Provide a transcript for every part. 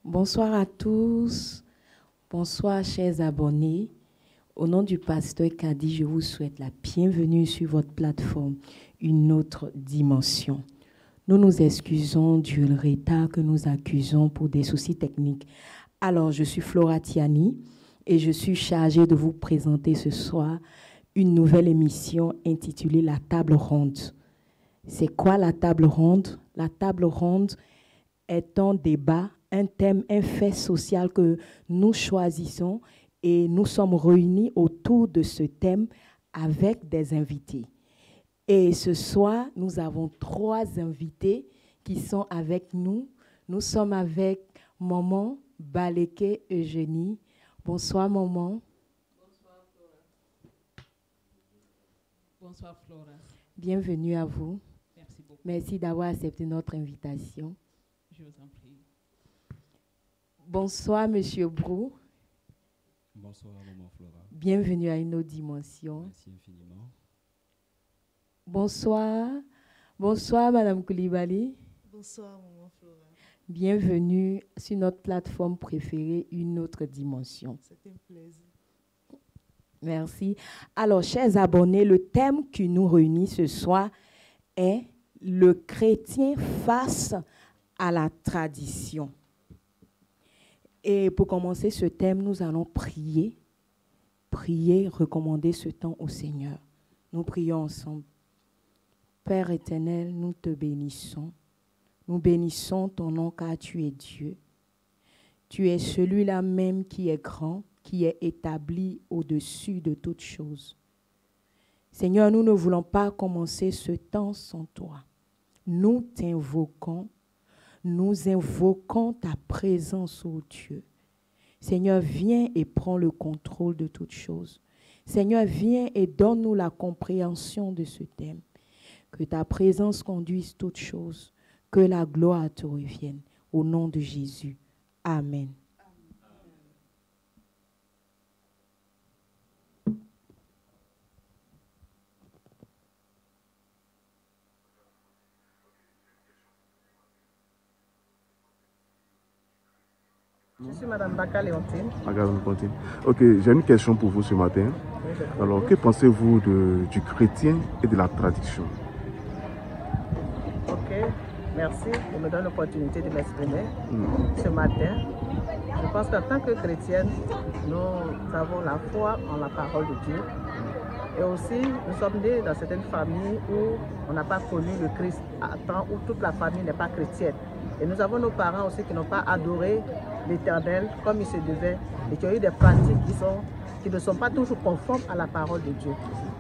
Bonsoir à tous, bonsoir chers abonnés. Au nom du pasteur Kadi, je vous souhaite la bienvenue sur votre plateforme Une autre dimension. Nous nous excusons du retard que nous accusons pour des soucis techniques. Alors, je suis Flora Tiani et je suis chargée de vous présenter ce soir une nouvelle émission intitulée La Table Ronde. C'est quoi la table ronde? La table ronde est un débat, un thème, un fait social que nous choisissons et nous sommes réunis autour de ce thème avec des invités. Et ce soir, nous avons 3 invités qui sont avec nous. Nous sommes avec Maman Baleke Eugénie. Bonsoir Maman. Bonsoir Flora. Bonsoir Flora. Bienvenue à vous. Merci beaucoup. Merci d'avoir accepté notre invitation. Je vous en prie. Bonsoir Monsieur Brou. Bonsoir Maman Flora. Bienvenue à Une autre dimension. Merci infiniment. Bonsoir. Bonsoir Madame Koulibaly. Bonsoir Maman Flora. Bienvenue sur notre plateforme préférée Une autre dimension. C'est un plaisir. Merci. Alors, chers abonnés, le thème qui nous réunit ce soir est le chrétien face à la tradition. Et pour commencer ce thème, nous allons prier, recommander ce temps au Seigneur. Nous prions ensemble. Père éternel, nous te bénissons. Nous bénissons ton nom car tu es Dieu. Tu es celui-là même qui est grand, qui est établi au-dessus de toutes choses. Seigneur, nous ne voulons pas commencer ce temps sans toi. Nous t'invoquons, nous invoquons ta présence, ô Dieu. Seigneur, viens et prends le contrôle de toutes choses. Seigneur, viens et donne-nous la compréhension de ce thème. Que ta présence conduise toutes choses, que la gloire te revienne. Au nom de Jésus. Amen. Je suis Madame Baka Léontine. Ok, j'ai une question pour vous ce matin. Alors, que pensez-vous du chrétien et de la tradition? Ok, merci de me donner l'opportunité de m'exprimer ce matin. Je pense qu'en tant que chrétienne, nous avons la foi en la parole de Dieu. Et aussi, nous sommes nés dans certaines familles où on n'a pas connu le Christ à temps, où toute la famille n'est pas chrétienne. Et nous avons nos parents aussi qui n'ont pas adoré l'Éternel comme il se devait et qui ont eu des pratiques qui ne sont pas toujours conformes à la parole de Dieu.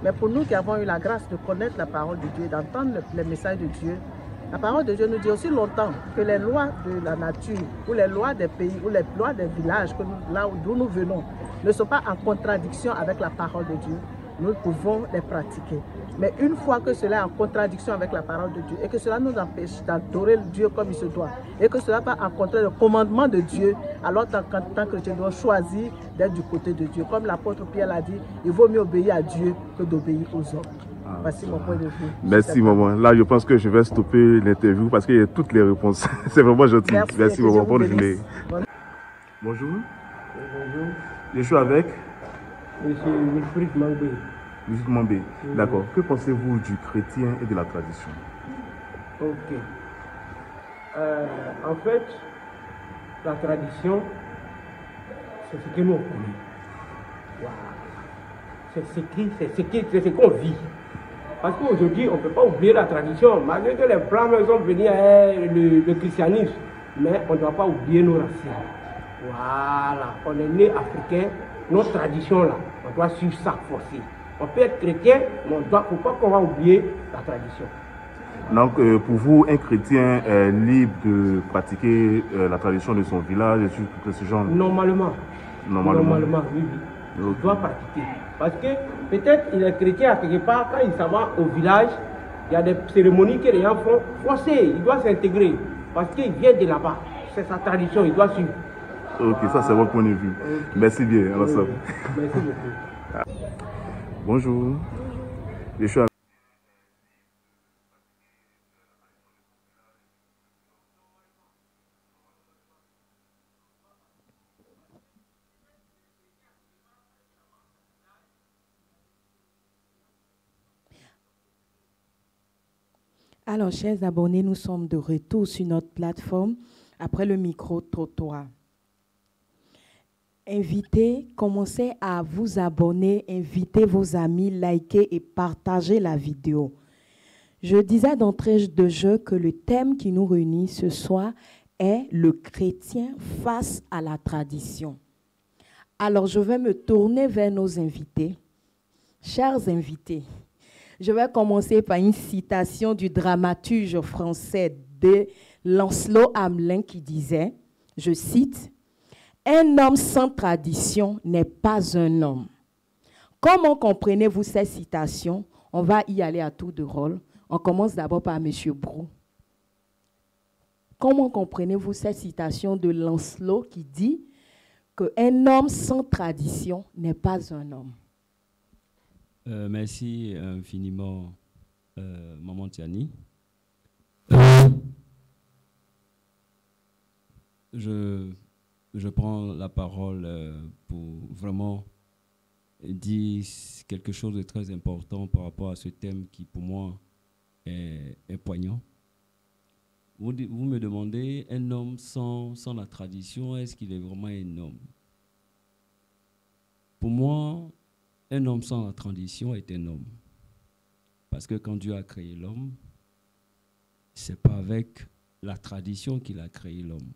Mais pour nous qui avons eu la grâce de connaître la parole de Dieu, d'entendre les messages de Dieu, la parole de Dieu nous dit aussi longtemps que les lois de la nature ou les lois des pays ou les lois des villages d'où nous venons ne sont pas en contradiction avec la parole de Dieu. Nous pouvons les pratiquer. Mais une fois que cela est en contradiction avec la parole de Dieu et que cela nous empêche d'adorer Dieu comme il se doit et que cela va encontrer le commandement de Dieu, alors en tant que chrétien, nous devons choisir d'être du côté de Dieu. Comme l'apôtre Pierre l'a dit, il vaut mieux obéir à Dieu que d'obéir aux hommes. Voici mon point de vue. Merci maman. Là, je pense que je vais stopper l'interview parce qu'il y a toutes les réponses. C'est vraiment gentil. Merci maman. Bonne journée. Bonjour. Bonjour. Je suis avec Monsieur Wilfried Mangbe. Wilfried Mangbe. D'accord. Que pensez-vous du chrétien et de la tradition? Ok. En fait, la tradition, c'est ce que nous connaissons. Wow. C'est ce qu'on vit. Parce qu'aujourd'hui, on ne peut pas oublier la tradition. Malgré que les Blancs sont venus le christianisme, mais on ne doit pas oublier nos racines. Voilà. On est né africain. Nos traditions là, on doit suivre ça forcé. On peut être chrétien, mais il ne faut pas qu'on va oublier la tradition. Donc, pour vous, un chrétien est libre de pratiquer la tradition de son village et tout ce genre? Normalement, oui. Il doit pratiquer. Parce que peut-être il est chrétien à quelque part, quand il s'en va au village, il y a des cérémonies que les gens font forcées. Il doit s'intégrer parce qu'il vient de là-bas. C'est sa tradition, il doit suivre. Ok, ça c'est votre point de vue. Okay. Merci bien. Merci beaucoup. Bonjour. Je suis Alors, chers abonnés, nous sommes de retour sur notre plateforme après le micro-trottoir. Invitez, commencez à vous abonner, invitez vos amis, likez et partagez la vidéo. Je disais d'entrée de jeu que le thème qui nous réunit ce soir est le chrétien face à la tradition. Alors, je vais me tourner vers nos invités. Chers invités, je vais commencer par une citation du dramaturge français de Lancelot Hamelin qui disait, je cite, « Un homme sans tradition n'est pas un homme ». Comment comprenez-vous cette citation? On va y aller à tour de rôle. On commence d'abord par M. Brou. Comment comprenez-vous cette citation de Lancelot qui dit qu'un homme sans tradition n'est pas un homme? Merci infiniment, Maman Tiani. Je prends la parole pour vraiment dire quelque chose de très important par rapport à ce thème qui, pour moi, est poignant. Vous me demandez, un homme sans la tradition, est-ce qu'il est vraiment un homme? Pour moi, un homme sans la tradition est un homme. Parce que quand Dieu a créé l'homme, ce n'est pas avec la tradition qu'il a créé l'homme.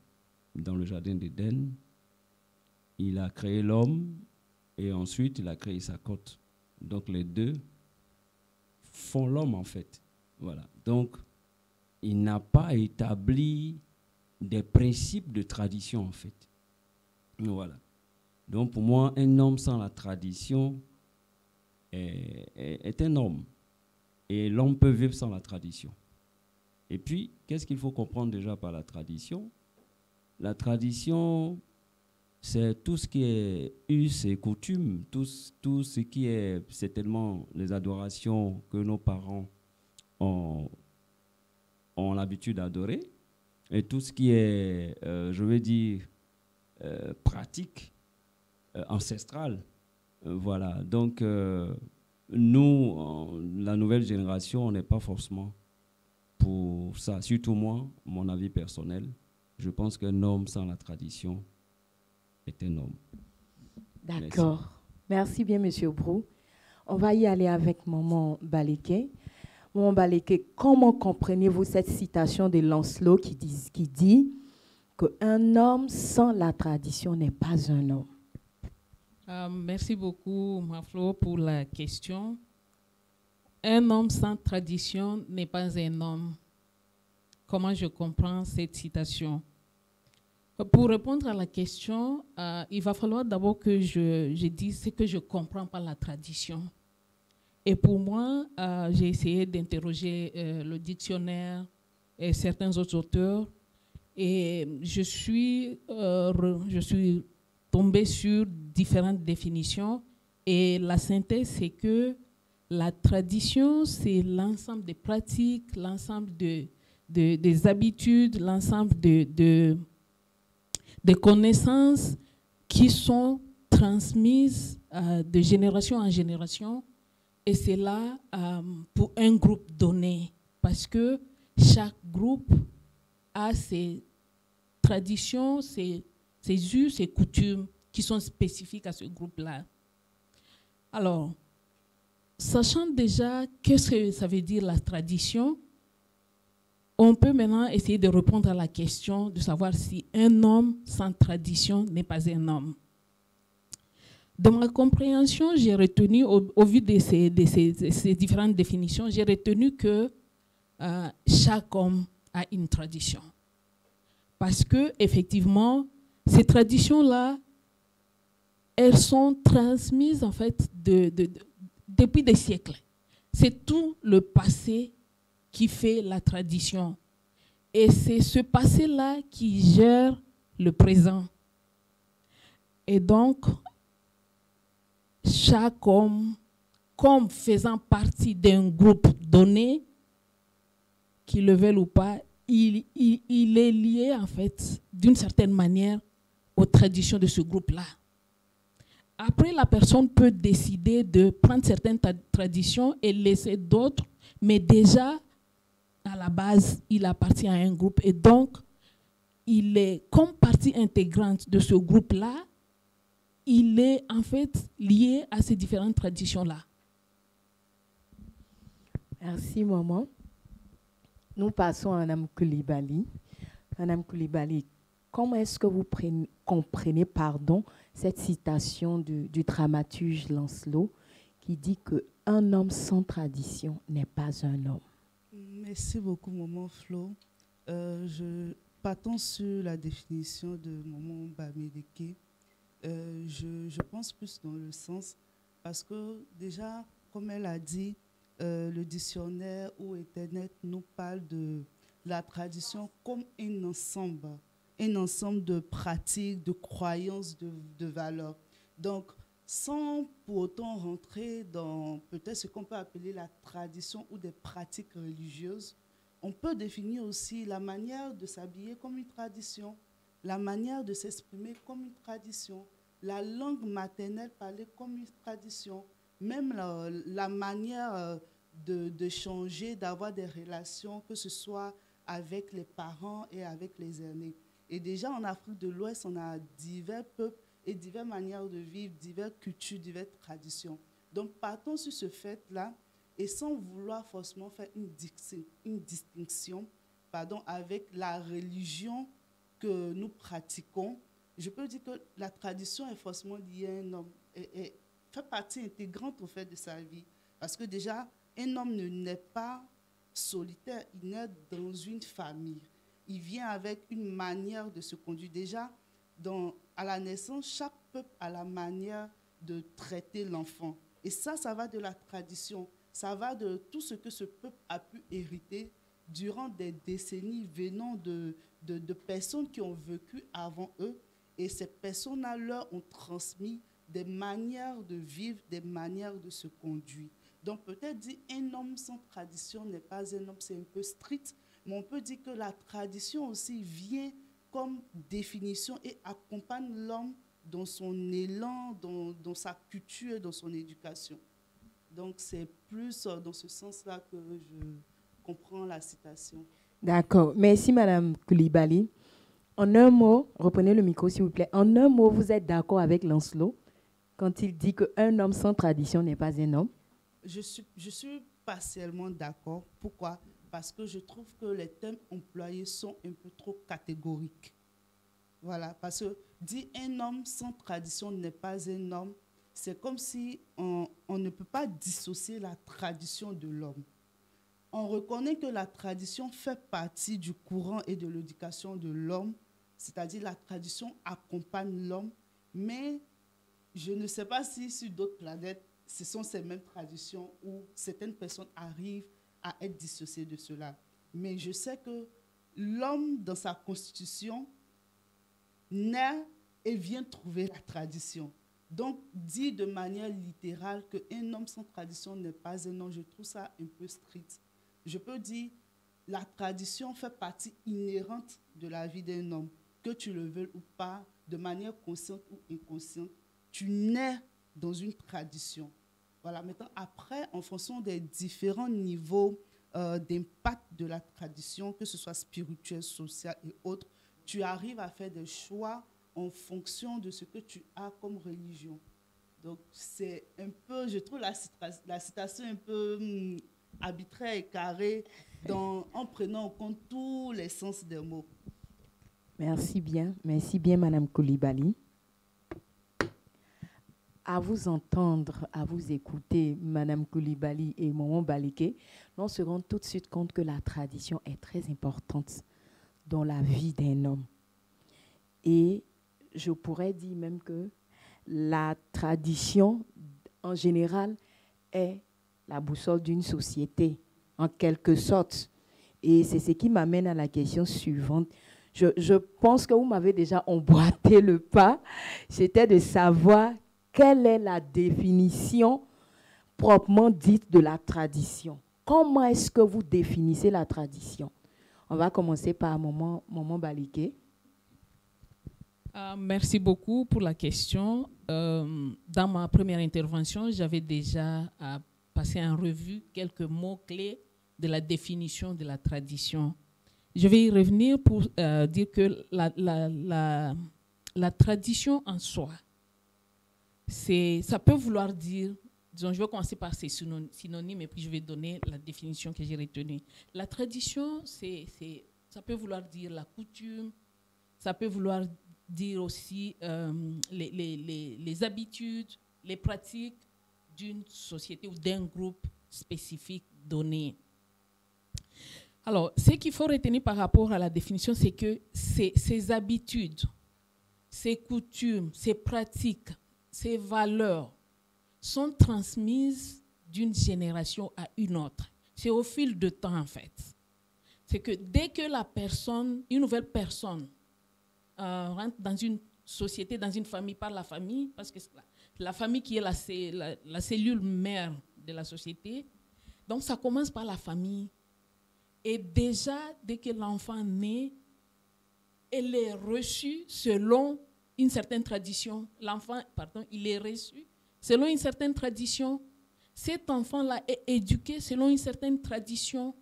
Dans le jardin d'Éden, il a créé l'homme et ensuite il a créé sa côte. Donc les deux font l'homme en fait. Voilà. Donc il n'a pas établi des principes de tradition en fait. Voilà. Donc pour moi, un homme sans la tradition est un homme. Et l'homme peut vivre sans la tradition. Et puis, qu'est-ce qu'il faut comprendre déjà par la tradition? La tradition, c'est tout ce qui est us et coutume, tout ce qui est certainement les adorations que nos parents ont l'habitude d'adorer, et tout ce qui est, je veux dire, pratique, ancestrale. Voilà. Donc, nous, la nouvelle génération, on n'est pas forcément pour ça. Surtout moi, mon avis personnel. Je pense qu'un homme sans la tradition est un homme. D'accord. Merci bien, M. Brou. On va y aller avec Maman Baleke. Maman Baleke, comment comprenez-vous cette citation de Lancelot qui dit qu'un homme sans la tradition n'est pas un homme? Merci beaucoup, Maflo, pour la question. Un homme sans tradition n'est pas un homme. Comment je comprends cette citation? Pour répondre à la question, il va falloir d'abord que je dise ce que je comprends par la tradition. Et pour moi, j'ai essayé d'interroger le dictionnaire et certains autres auteurs, et je suis tombée sur différentes définitions. Et la synthèse, c'est que la tradition, c'est l'ensemble des pratiques, l'ensemble des habitudes, l'ensemble des connaissances qui sont transmises de génération en génération. Et c'est là pour un groupe donné, parce que chaque groupe a ses traditions, ses us, ses coutumes qui sont spécifiques à ce groupe-là. Alors, sachant déjà qu'est-ce que ça veut dire la tradition, on peut maintenant essayer de répondre à la question de savoir si un homme sans tradition n'est pas un homme. Dans ma compréhension, j'ai retenu, au vu de ces différentes définitions, j'ai retenu que chaque homme a une tradition. Parce que, effectivement, ces traditions-là, elles sont transmises, en fait, depuis des siècles. C'est tout le passé qui fait la tradition. Et c'est ce passé-là qui gère le présent. Et donc, chaque homme, comme faisant partie d'un groupe donné, qu'il le veuille ou pas, il est lié, en fait, d'une certaine manière, aux traditions de ce groupe-là. Après, la personne peut décider de prendre certaines traditions et laisser d'autres, mais déjà, à la base, il appartient à un groupe et donc, il est comme partie intégrante de ce groupe-là, il est en fait lié à ces différentes traditions-là. Merci, maman. Nous passons à Mme Coulibaly. Mme Coulibaly, comment est-ce que vous comprenez cette citation du dramaturge Lancelot qui dit qu'un homme sans tradition n'est pas un homme? Merci beaucoup, maman Flo. Partons sur la définition de maman Bamileke. Je pense plus dans le sens, parce que déjà, comme elle a dit, le dictionnaire ou Internet nous parle de la tradition comme un ensemble de pratiques, de croyances, de valeurs. Donc, sans pour autant rentrer dans peut-être ce qu'on peut appeler la tradition ou des pratiques religieuses, on peut définir aussi la manière de s'habiller comme une tradition, la manière de s'exprimer comme une tradition, la langue maternelle parlée comme une tradition, même la manière de changer, d'avoir des relations, que ce soit avec les parents et avec les aînés. Et déjà en Afrique de l'Ouest, on a divers peuples et diverses manières de vivre, diverses cultures, diverses traditions. Donc partons sur ce fait-là et sans vouloir forcément faire une distinction avec la religion que nous pratiquons, je peux dire que la tradition est forcément liée à un homme et fait partie intégrante au fait de sa vie. Parce que déjà, un homme ne naît pas solitaire, il naît dans une famille. Il vient avec une manière de se conduire. Déjà, à la naissance, chaque peuple a la manière de traiter l'enfant. Et ça va de la tradition. Ça va de tout ce que ce peuple a pu hériter durant des décennies venant de personnes qui ont vécu avant eux. Et ces personnes-là leur ont transmis des manières de vivre, des manières de se conduire. Donc peut-être dire un homme sans tradition n'est pas un homme, c'est un peu strict, mais on peut dire que la tradition aussi vient comme définition et accompagne l'homme dans son élan, dans sa culture, dans son éducation. Donc c'est plus dans ce sens-là que je comprends la citation. D'accord. Merci, Mme Coulibaly. En un mot, reprenez le micro s'il vous plaît. En un mot, vous êtes d'accord avec Lancelot quand il dit qu'un homme sans tradition n'est pas un homme? Je suis partiellement d'accord. Pourquoi? Parce que je trouve que les termes employés sont un peu trop catégoriques. Voilà, parce que dire un homme sans tradition n'est pas un homme, c'est comme si on ne peut pas dissocier la tradition de l'homme. On reconnaît que la tradition fait partie du courant et de l'éducation de l'homme, c'est-à-dire la tradition accompagne l'homme, mais je ne sais pas si sur d'autres planètes, ce sont ces mêmes traditions où certaines personnes arrivent à être dissociées de cela. Mais je sais que l'homme, dans sa constitution, naît et vient trouver la tradition. Donc, dire de manière littérale qu'un homme sans tradition n'est pas un homme, je trouve ça un peu strict. Je peux dire la tradition fait partie inhérente de la vie d'un homme, que tu le veuilles ou pas, de manière consciente ou inconsciente. Tu nais dans une tradition. Voilà. Maintenant, après, en fonction des différents niveaux d'impact de la tradition, que ce soit spirituel, social et autres, tu arrives à faire des choix en fonction de ce que tu as comme religion. Donc, c'est un peu, je trouve la citation un peu arbitraire et carrée en prenant en compte tous les sens des mots. Merci bien, Mme Coulibaly. À vous entendre, à vous écouter, Mme Coulibaly et Maman Baleke, on se rend tout de suite compte que la tradition est très importante dans la vie d'un homme. Et je pourrais dire même que la tradition, en général, est la boussole d'une société, en quelque sorte. Et c'est ce qui m'amène à la question suivante. Je pense que vous m'avez déjà emboîté le pas. C'était de savoir quelle est la définition proprement dite de la tradition. Comment est-ce que vous définissez la tradition? On va commencer par Maman Baleke. Merci beaucoup pour la question. Dans ma première intervention, j'avais déjà passé en revue quelques mots-clés de la définition de la tradition. Je vais y revenir pour dire que la tradition en soi, ça peut vouloir dire, disons, je vais commencer par ces synonymes et puis je vais donner la définition que j'ai retenue. La tradition, ça peut vouloir dire la coutume, ça peut vouloir dire aussi les habitudes, les pratiques d'une société ou d'un groupe spécifique donné. Alors, ce qu'il faut retenir par rapport à la définition, c'est que ces habitudes, ces coutumes, ces pratiques, ces valeurs sont transmises d'une génération à une autre. C'est au fil de temps, en fait. C'est que dès que une nouvelle personne rentre dans une société, dans une famille, par la famille, parce que c'est la famille qui est la cellule mère de la société, donc ça commence par la famille. Et déjà, dès que l'enfant naît, elle est reçue selon une certaine tradition. Il est reçu selon une certaine tradition. Cet enfant-là est éduqué selon une certaine tradition.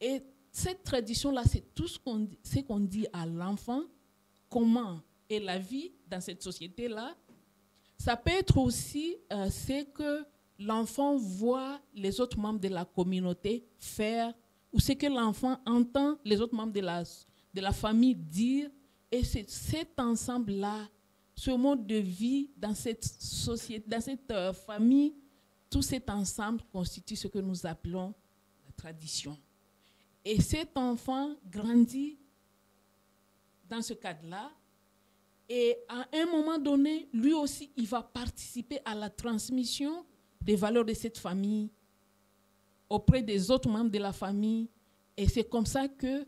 Et cette tradition-là, c'est tout ce qu'on dit à l'enfant, comment est la vie dans cette société-là. Ça peut être aussi ce que l'enfant voit les autres membres de la communauté faire, ou ce que l'enfant entend les autres membres de la famille dire. Et c'est cet ensemble-là, ce mode de vie dans cette société, dans cette famille, tout cet ensemble constitue ce que nous appelons la tradition. Et cet enfant grandit dans ce cadre-là. Et à un moment donné, lui aussi, il va participer à la transmission des valeurs de cette famille auprès des autres membres de la famille. Et c'est comme ça que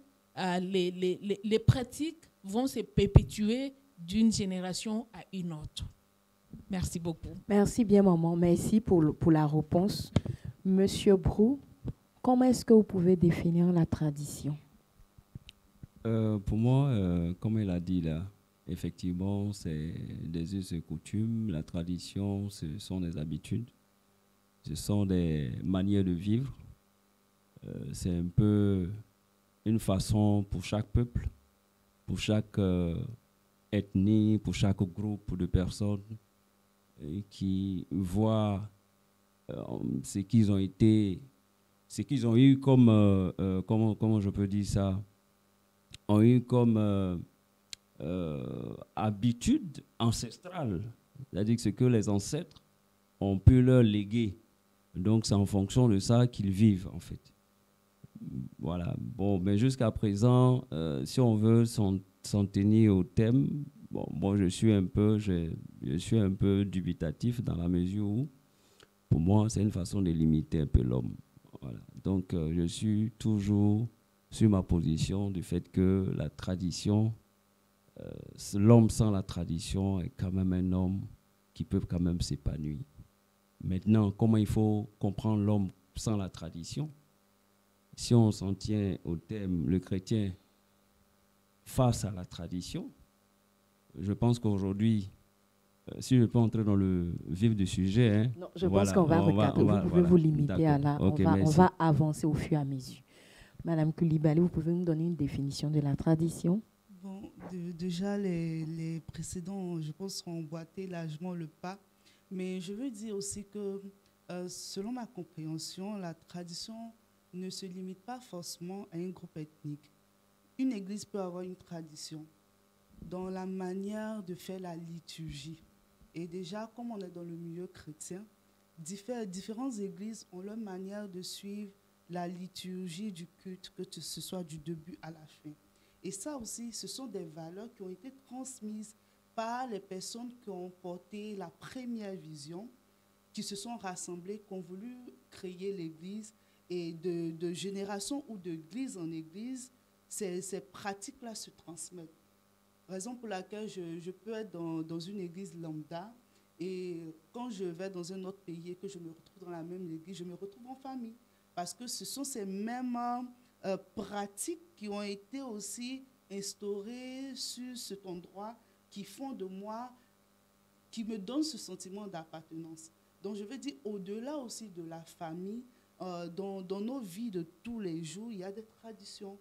les pratiques vont se perpétuer d'une génération à une autre. Merci beaucoup. Merci bien, maman. Merci pour la réponse. Monsieur Brou, comment est-ce que vous pouvez définir la tradition? Pour moi, comme elle a dit là, effectivement, c'est des us et coutumes. La tradition, ce sont des habitudes. Ce sont des manières de vivre. C'est un peu une façon pour chaque peuple, pour chaque ethnie, pour chaque groupe de personnes qui voient ce qu'ils ont été, ce qu'ils ont eu comme, comment je peux dire ça, ont eu comme habitude ancestrale. C'est-à-dire que ce que les ancêtres ont pu leur léguer. Donc, c'est en fonction de ça qu'ils vivent, en fait. Voilà. Bon, mais jusqu'à présent, si on veut s'en tenir au thème, bon, je suis un peu dubitatif dans la mesure où, pour moi, c'est une façon de limiter un peu l'homme. Voilà. Donc, je suis toujours sur ma position du fait que la tradition, l'homme sans la tradition est quand même un homme qui peut quand même s'épanouir. Maintenant, comment il faut comprendre l'homme sans la tradition? Si on s'en tient au thème, le chrétien face à la tradition, je pense qu'aujourd'hui, si je peux entrer dans le vif du sujet... Hein, non, je pense qu'on va recadrer. Vous pouvez vous limiter à là. Okay, on va avancer au fur et à mesure. Madame Koulibaly, vous pouvez nous donner une définition de la tradition? Bon, déjà, les précédents, je pense, ont emboîté largement le pas. Mais je veux dire aussi que, selon ma compréhension, la tradition ne se limite pas forcément à un groupe ethnique. Une église peut avoir une tradition dans la manière de faire la liturgie. Et déjà, comme on est dans le milieu chrétien, différentes églises ont leur manière de suivre la liturgie du culte, que ce soit du début à la fin. Et ça aussi, ce sont des valeurs qui ont été transmises par les personnes qui ont porté la première vision, qui se sont rassemblées, qui ont voulu créer l'Église. Et de génération ou d'église en église, ces pratiques-là se transmettent. Raison pour laquelle je peux être dans une église lambda, et quand je vais dans un autre pays et que je me retrouve dans la même église, je me retrouve en famille. Parce que ce sont ces mêmes pratiques qui ont été aussi instaurées sur cet endroit, qui font de moi, qui me donnent ce sentiment d'appartenance. Donc je veux dire, au-delà aussi de la famille, dans nos vies de tous les jours, il y a des traditions.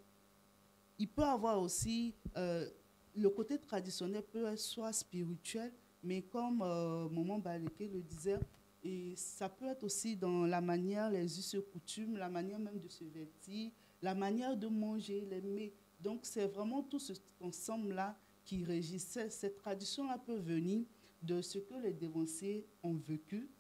Il peut y avoir aussi, le côté traditionnel peut être soit spirituel, mais comme Maman Baleke le disait, et ça peut être aussi dans la manière, les us et coutumes, la manière même de se vêtir, la manière de manger, les mets. Donc, c'est vraiment tout cet ensemble-là qui régissait. Cette tradition-là peut venir de ce que les dévanciers ont vécu,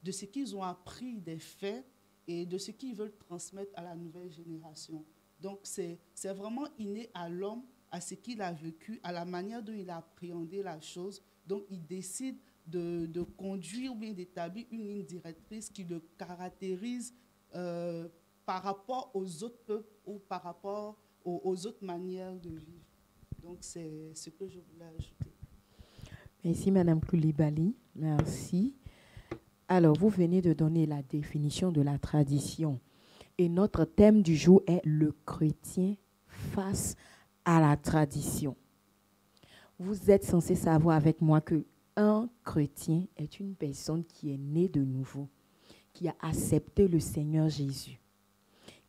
de ce qu'ils ont appris des faits et de ce qu'ils veulent transmettre à la nouvelle génération. Donc, c'est vraiment inné à l'homme, à ce qu'il a vécu, à la manière dont il a appréhendé la chose. Donc, il décide de conduire ou bien d'établir une ligne directrice qui le caractérise par rapport aux autres peuples ou par rapport aux autres manières de vivre. Donc, c'est ce que je voulais ajouter. Merci, Madame Koulibaly. Merci. Alors, vous venez de donner la définition de la tradition. Et notre thème du jour est le chrétien face à la tradition. Vous êtes censé savoir avec moi qu'un chrétien est une personne qui est née de nouveau, qui a accepté le Seigneur Jésus,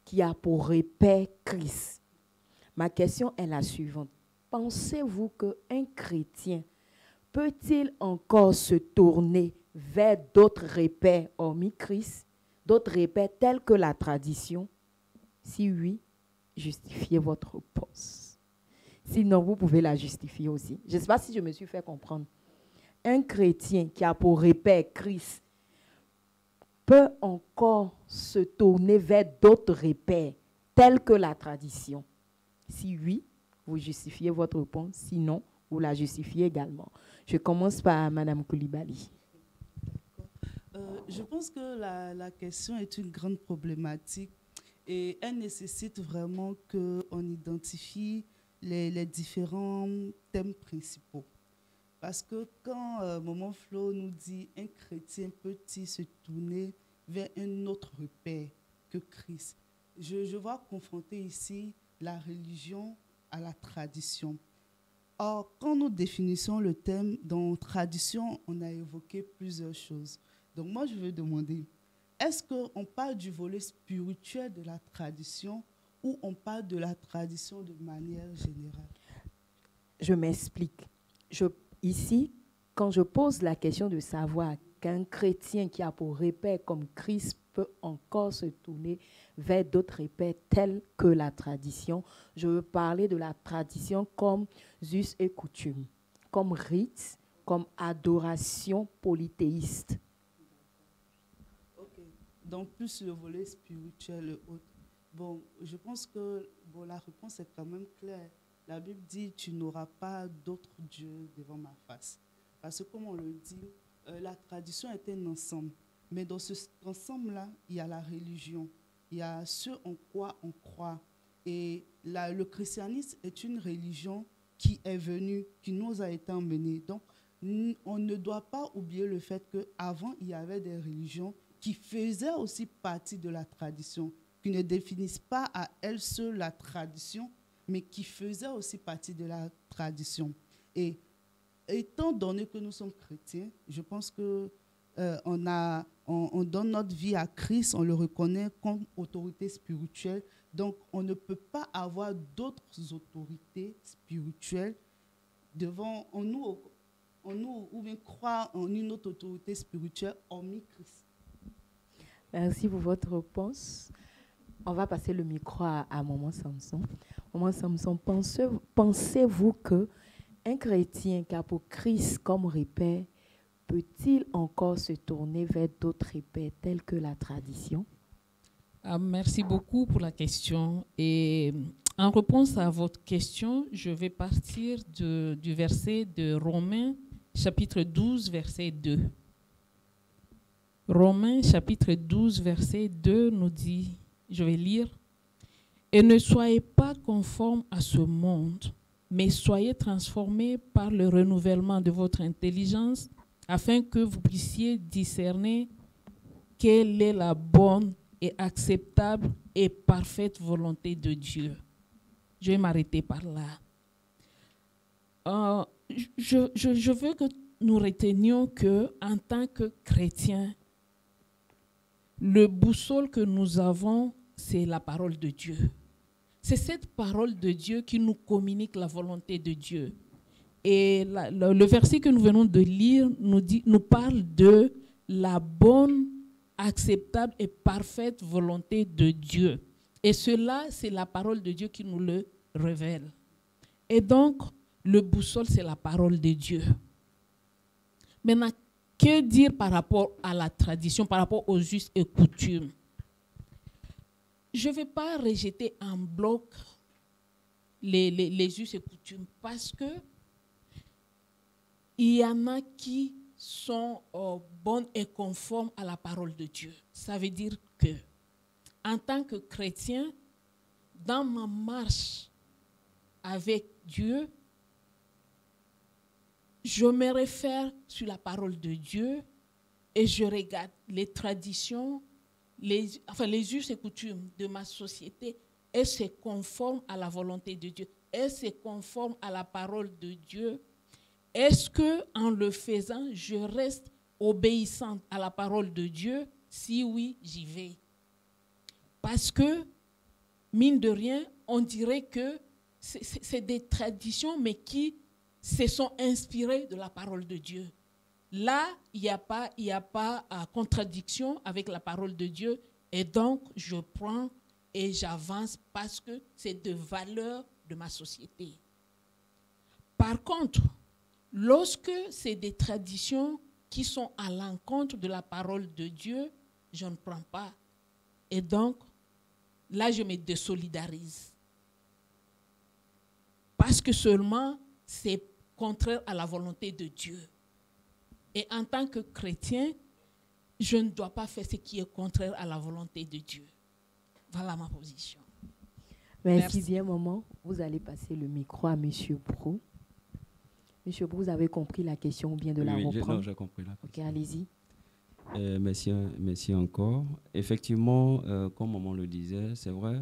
qui a pour repère Christ. Ma question est la suivante. Pensez-vous qu'un chrétien peut-il encore se tourner vers d'autres repères hormis Christ, d'autres repères tels que la tradition? Si oui, justifiez votre réponse. Sinon, vous pouvez la justifier aussi. Je ne sais pas si je me suis fait comprendre. Un chrétien qui a pour repère Christ peut encore se tourner vers d'autres repères tels que la tradition. Si oui, vous justifiez votre réponse. Sinon, vous la justifiez également. Je commence par Madame Koulibaly. Je pense que la question est une grande problématique et elle nécessite vraiment qu'on identifie les différents thèmes principaux. Parce que quand Maman Flo nous dit un chrétien peut-il se tourner vers un autre repère que Christ, je vois confronter ici la religion à la tradition. Or, quand nous définissons le thème, dans tradition, on a évoqué plusieurs choses. Donc moi, je veux demander, est-ce qu'on parle du volet spirituel de la tradition ou on parle de la tradition de manière générale? Je m'explique. Ici, quand je pose la question de savoir qu'un chrétien qui a pour repère comme Christ peut encore se tourner vers d'autres repères tels que la tradition, je veux parler de la tradition comme us et coutumes, comme rite, comme adoration polythéiste. Ok, donc plus le volet spirituel et autres. Bon, je pense que la réponse est quand même claire. La Bible dit « Tu n'auras pas d'autres dieux devant ma face ». Parce que comme on le dit, la tradition est un ensemble. Mais dans cet ensemble-là, il y a la religion. Il y a ce en quoi on croit. Et le christianisme est une religion qui est venue, qui nous a été emmenée. Donc, on ne doit pas oublier le fait qu'avant, il y avait des religions qui faisaient aussi partie de la tradition, qui ne définissent pas à elles seules la tradition, mais qui faisaient aussi partie de la tradition. Et étant donné que nous sommes chrétiens, je pense que on donne notre vie à Christ, on le reconnaît comme autorité spirituelle. Donc, on ne peut pas avoir d'autres autorités spirituelles en nous, ou bien croire en une autre autorité spirituelle hormis Christ. Merci pour votre réponse. On va passer le micro à Maman Samson. Maman Samson, pensez-vous qu'un chrétien qui a pour Christ comme repère peut-il encore se tourner vers d'autres repères tels que la tradition? Merci beaucoup pour la question. Et en réponse à votre question, je vais partir du verset de Romains, chapitre 12, verset 2. Romains, chapitre 12, verset 2 nous dit, je vais lire, « Et ne soyez pas conformes à ce monde, mais soyez transformés par le renouvellement de votre intelligence, afin que vous puissiez discerner quelle est la bonne et acceptable et parfaite volonté de Dieu. » Je vais m'arrêter par là. Je veux que nous retenions qu'en tant que chrétiens, le boussole que nous avons, c'est la parole de Dieu. C'est cette parole de Dieu qui nous communique la volonté de Dieu. Et le verset que nous venons de lire nous parle de la bonne, acceptable et parfaite volonté de Dieu. Et cela, c'est la parole de Dieu qui nous le révèle. Et donc, le boussole, c'est la parole de Dieu. Maintenant, que dire par rapport à la tradition, par rapport aux us et coutumes? Je ne vais pas rejeter en bloc les us et coutumes parce que il y en a qui sont bonnes et conformes à la parole de Dieu. Ça veut dire que, en tant que chrétien, dans ma marche avec Dieu, je me réfère sur la parole de Dieu et je regarde les traditions, les us et coutumes de ma société, et c'est conforme à la volonté de Dieu, et c'est conforme à la parole de Dieu. Est-ce que, en le faisant, je reste obéissante à la parole de Dieu? Si oui, j'y vais. Parce que, mine de rien, on dirait que c'est des traditions, mais qui se sont inspirées de la parole de Dieu. Là, il n'y a pas contradiction avec la parole de Dieu, et donc je prends et j'avance parce que c'est de valeur de ma société. Par contre, lorsque c'est des traditions qui sont à l'encontre de la parole de Dieu, je ne prends pas. Et donc, là, je me désolidarise. Parce que seulement, c'est contraire à la volonté de Dieu. Et en tant que chrétien, je ne dois pas faire ce qui est contraire à la volonté de Dieu. Voilà ma position. Merci bien, maman. Vous allez passer le micro à M. Brou. Monsieur Brou, vous avez compris la question ou bien de la reprendre? Non, j'ai compris la question. Ok, allez-y. Merci encore. Effectivement, comme maman le disait, c'est vrai.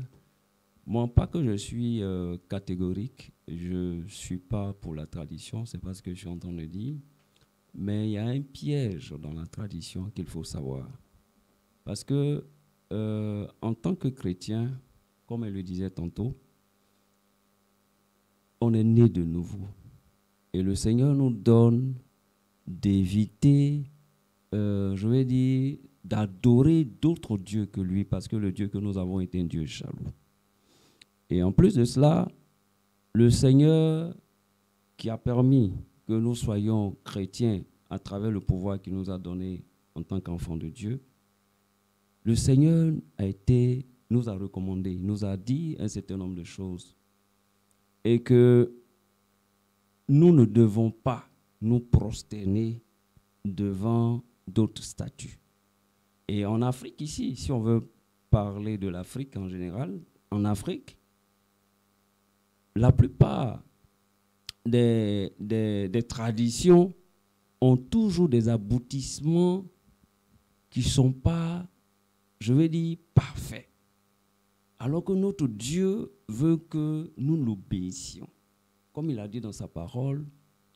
Moi, pas que je suis catégorique, je ne suis pas pour la tradition, c'est pas ce que je suis en train de dire. Mais il y a un piège dans la tradition qu'il faut savoir. Parce que, en tant que chrétien, comme elle le disait tantôt, on est né de nouveau. Et le Seigneur nous donne d'éviter, je vais dire, d'adorer d'autres dieux que lui, parce que le Dieu que nous avons est un Dieu jaloux. Et en plus de cela, le Seigneur qui a permis que nous soyons chrétiens à travers le pouvoir qu'il nous a donné en tant qu'enfants de Dieu, le Seigneur nous a recommandé, nous a dit un certain nombre de choses. Et que nous ne devons pas nous prosterner devant d'autres statues. Et en Afrique ici, si on veut parler de l'Afrique en général, en Afrique, la plupart des traditions ont toujours des aboutissements qui ne sont pas, je vais dire, parfaits. Alors que notre Dieu veut que nous l'obéissions. Comme il a dit dans sa parole,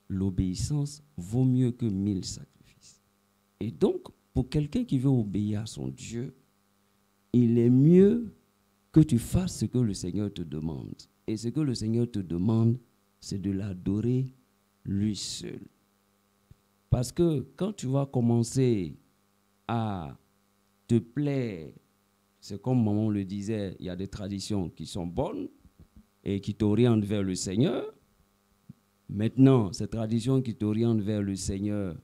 l'obéissance vaut mieux que 1000 sacrifices. Et donc, pour quelqu'un qui veut obéir à son Dieu, il est mieux que tu fasses ce que le Seigneur te demande. Et ce que le Seigneur te demande, c'est de l'adorer lui seul. Parce que quand tu vas commencer à te plaire, c'est comme maman le disait, il y a des traditions qui sont bonnes et qui t'orientent vers le Seigneur. Maintenant, ces traditions qui t'orientent vers le Seigneur,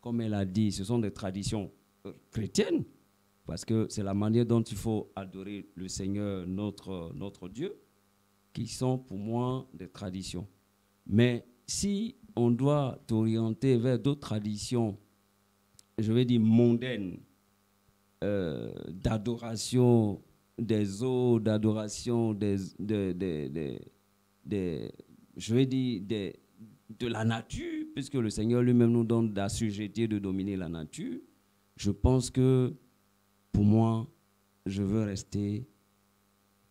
comme elle a dit, ce sont des traditions chrétiennes, parce que c'est la manière dont il faut adorer le Seigneur, notre Dieu, qui sont pour moi des traditions. Mais si on doit t'orienter vers d'autres traditions, je vais dire mondaines, d'adoration des eaux, d'adoration je vais dire de la nature, puisque le Seigneur lui-même nous donne d'assujettir, de dominer la nature, je pense que pour moi, je veux rester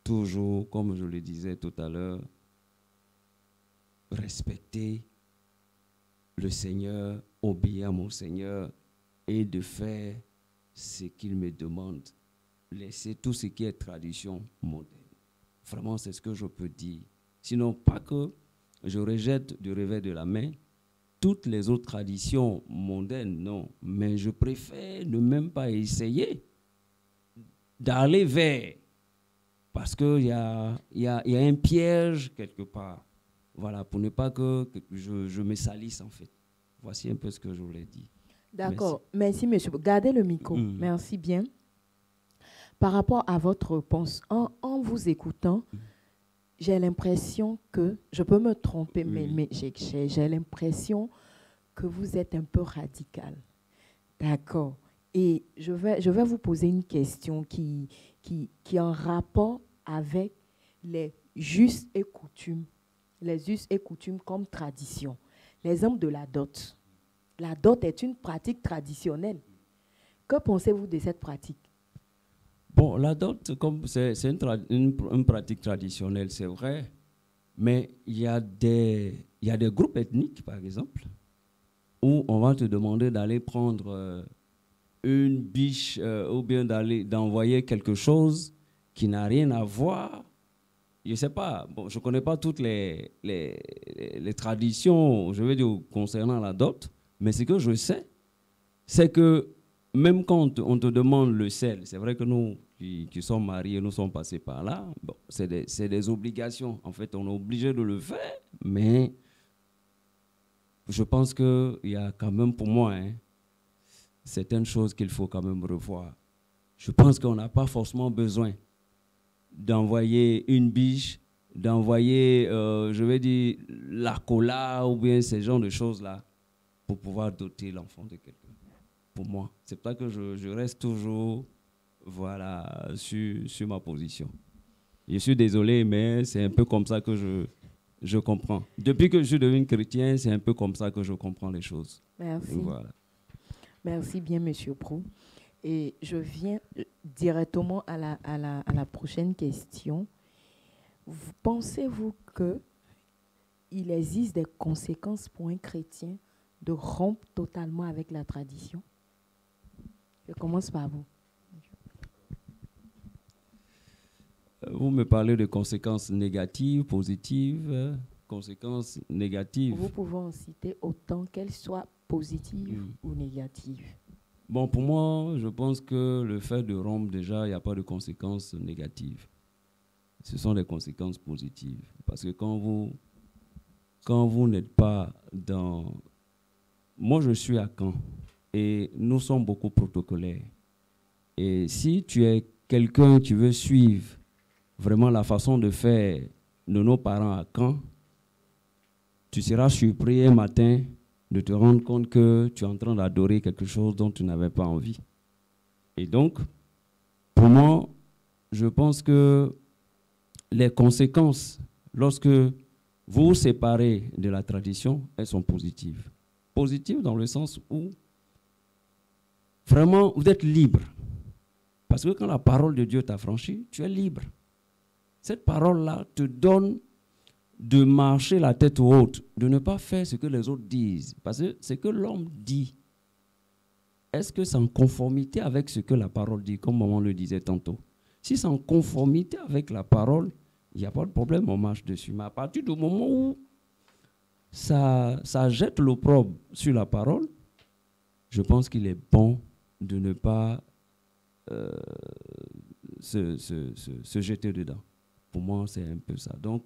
toujours, comme je le disais tout à l'heure, respecter le Seigneur, obéir à mon Seigneur et de faire c'est qu'il me demande de laisser tout ce qui est tradition moderne. Vraiment, c'est ce que je peux dire. Sinon, pas que je rejette du revers de la main toutes les autres traditions mondaines, non. Mais je préfère ne même pas essayer d'aller vers, parce qu'il y a un piège quelque part. Voilà, pour ne pas que je me salisse en fait. Voici un peu ce que je voulais dire. D'accord. Merci, monsieur. Gardez le micro. Merci bien. Par rapport à votre réponse, en vous écoutant, j'ai l'impression que, je peux me tromper, mais j'ai l'impression que vous êtes un peu radical. D'accord. Et je vais vous poser une question qui est en rapport avec les us et coutumes. Les us et coutumes comme tradition. L'exemple de la dot. La dot est une pratique traditionnelle. Que pensez-vous de cette pratique? Bon, la dot, c'est une pratique traditionnelle, c'est vrai, mais il y a des groupes ethniques, par exemple, où on va te demander d'aller prendre une biche ou bien d'envoyer quelque chose qui n'a rien à voir. Je ne sais pas, bon, je ne connais pas toutes les traditions, je veux dire, concernant la dot, mais ce que je sais, c'est que même quand on te demande le sel, c'est vrai que nous qui sommes mariés, nous sommes passés par là, bon, c'est des obligations. En fait, on est obligé de le faire, mais je pense qu'il y a quand même pour moi certaines choses qu'il faut quand même revoir. Je pense qu'on n'a pas forcément besoin d'envoyer une biche, d'envoyer, je vais dire, la cola ou bien ce genre de choses-là pour pouvoir doter l'enfant de quelqu'un. Pour moi, c'est pour ça que je reste toujours voilà, sur ma position. Je suis désolé, mais c'est un peu comme ça que je comprends. Depuis que je suis devenu chrétien, c'est un peu comme ça que je comprends les choses. Merci. Voilà. Merci bien, Monsieur Prou. Et je viens directement à la prochaine question. Pensez-vous qu'il existe des conséquences pour un chrétien de rompre totalement avec la tradition? Je commence par vous. Vous me parlez de conséquences négatives, positives, conséquences négatives. Vous pouvez en citer autant qu'elles soient positives ou négatives. Bon, pour moi, je pense que le fait de rompre, déjà, il n'y a pas de conséquences négatives. Ce sont des conséquences positives. Parce que quand vous n'êtes pas dans... Moi, je suis à Caen et nous sommes beaucoup protocolaires. Et si tu es quelqu'un qui veut suivre vraiment la façon de faire de nos parents à Caen, tu seras surpris un matin de te rendre compte que tu es en train d'adorer quelque chose dont tu n'avais pas envie. Et donc, pour moi, je pense que les conséquences, lorsque vous vous séparez de la tradition, elles sont positives. Positives dans le sens où, vraiment, vous êtes libre. Parce que quand la parole de Dieu t'a franchi, tu es libre. Cette parole-là te donne de marcher la tête haute, de ne pas faire ce que les autres disent. Parce que ce que l'homme dit, est-ce que c'est en conformité avec ce que la parole dit, comme maman le disait tantôt? Si c'est en conformité avec la parole, il n'y a pas de problème, on marche dessus. Mais à partir du moment où ça jette l'opprobre sur la parole, je pense qu'il est bon de ne pas se jeter dedans. Pour moi, c'est un peu ça. Donc,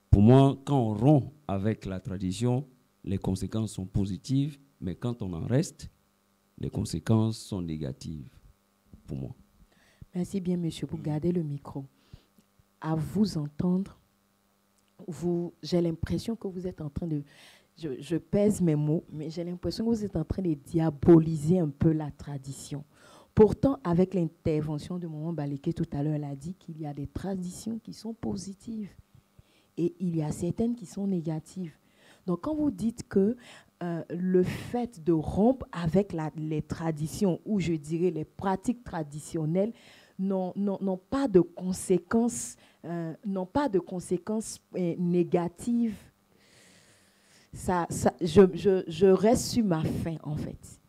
pour moi, quand on rompt avec la tradition, les conséquences sont positives, mais quand on en reste, les conséquences sont négatives, pour moi. Merci bien, monsieur, pour garder le micro. À vous entendre, j'ai l'impression que vous êtes en train de... Je pèse mes mots, mais j'ai l'impression que vous êtes en train de diaboliser un peu la tradition. Pourtant, avec l'intervention de Maman Baleke tout à l'heure, elle a dit qu'il y a des traditions qui sont positives et il y a certaines qui sont négatives. Donc, quand vous dites que le fait de rompre avec les traditions, ou je dirais les pratiques traditionnelles, n'ont pas de conséquences, négatives, je reste sur ma faim, en fait.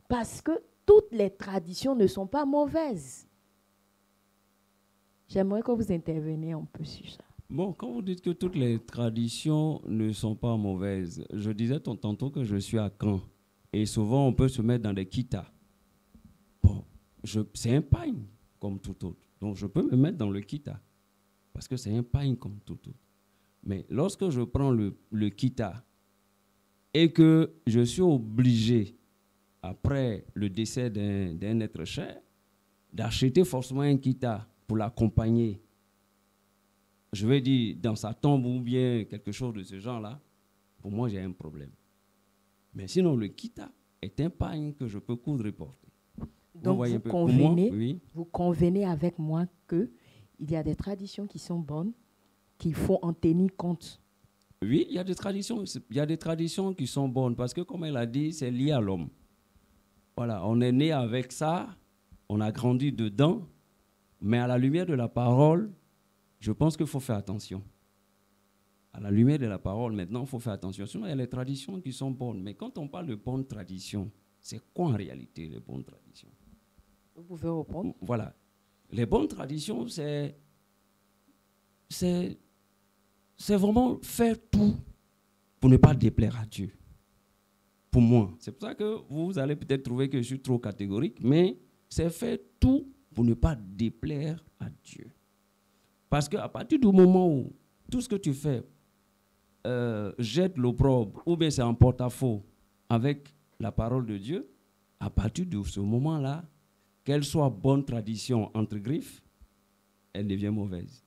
Parce que toutes les traditions ne sont pas mauvaises. J'aimerais que vous interveniez un peu sur ça. Bon, quand vous dites que toutes les traditions ne sont pas mauvaises, je disais tantôt que je suis à Caen. Et souvent, on peut se mettre dans des kitas. Bon, c'est un pagne comme tout autre. Donc, je peux me mettre dans le kita. Parce que c'est un pagne comme tout autre. Mais lorsque je prends le kita et que je suis obligé, après le décès d'un être cher, d'acheter forcément un kita pour l'accompagner, je vais dire dans sa tombe ou bien quelque chose de ce genre-là, pour moi, j'ai un problème. Mais sinon, le kita est un pagne que je peux coudre et porter. Donc, vous convenez avec moi qu'il y a des traditions qui sont bonnes, qu'il faut en tenir compte. Oui, il y a des traditions qui sont bonnes parce que, comme elle a dit, c'est lié à l'homme. Voilà, on est né avec ça, on a grandi dedans, mais à la lumière de la parole, je pense qu'il faut faire attention. À la lumière de la parole, maintenant, il faut faire attention. Sinon, il y a les traditions qui sont bonnes. Mais quand on parle de bonnes traditions, c'est quoi en réalité les bonnes traditions? Vous pouvez répondre. Voilà. Les bonnes traditions, c'est vraiment faire tout pour ne pas déplaire à Dieu. Pour moi. C'est pour ça que vous allez peut-être trouver que je suis trop catégorique, mais c'est faire tout pour ne pas déplaire à Dieu. Parce qu'à partir du moment où tout ce que tu fais jette l'opprobre, ou bien c'est en porte-à-faux avec la parole de Dieu, à partir de ce moment-là, qu'elle soit bonne tradition entre griffes, elle devient mauvaise.